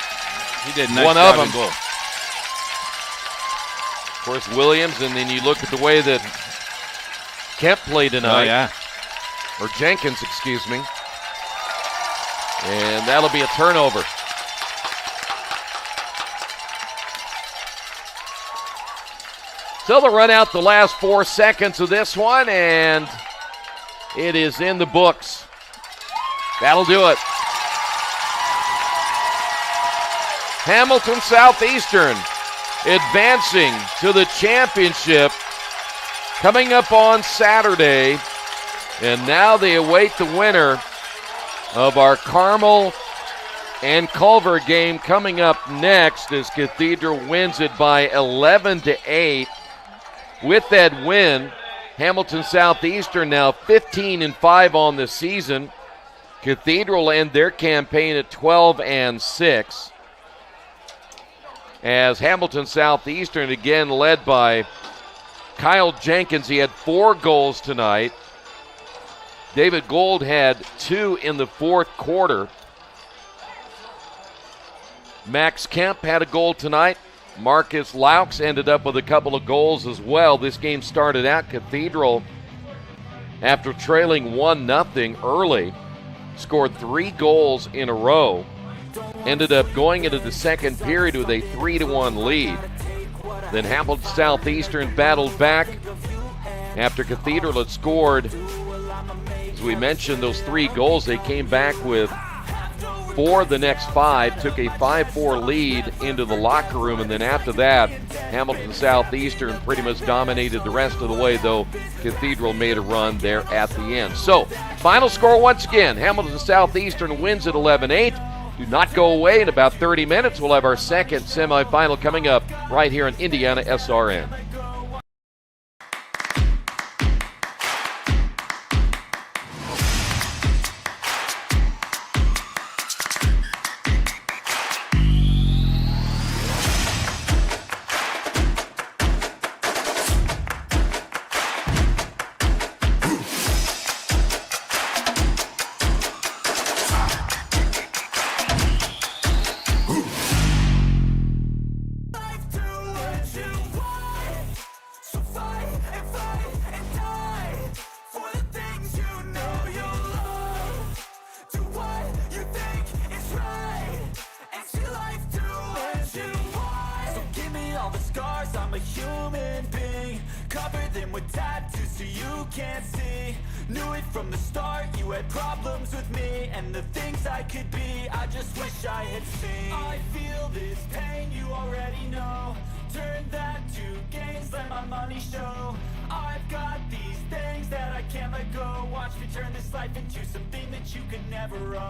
He did a nice one job of them. in goal. Of course, Williams, and then you look at the way that Kemp played tonight. Oh, yeah. Or Jenkins, excuse me. And that'll be a turnover. So they'll run out the last 4 seconds of this one, and it is in the books. That'll do it. Hamilton Southeastern advancing to the championship coming up on Saturday. And now they await the winner of our Carmel and Culver game coming up next as Cathedral wins it by 11-8. With that win, Hamilton Southeastern now 15-5 on the season. Cathedral end their campaign at 12-6. As Hamilton Southeastern again led by Kyle Jenkins. He had 4 goals tonight. David Gold had 2 in the fourth quarter. Max Kemp had a goal tonight. Marcus Laux ended up with a couple of goals as well. This game started out Cathedral after trailing 1-0 early. Scored 3 goals in a row. Ended up going into the second period with a 3-1 lead. Then Hamilton Southeastern battled back after Cathedral had scored, as we mentioned, those 3 goals. They came back with 4 the next 5, took a 5-4 lead into the locker room, and then after that, Hamilton Southeastern pretty much dominated the rest of the way, though Cathedral made a run there at the end. So, final score once again, Hamilton Southeastern wins at 11-8. Do not go away. In about 30 minutes, we'll have our second semifinal coming up right here on IndianaSRN. Watch me turn this life into something that you could never own.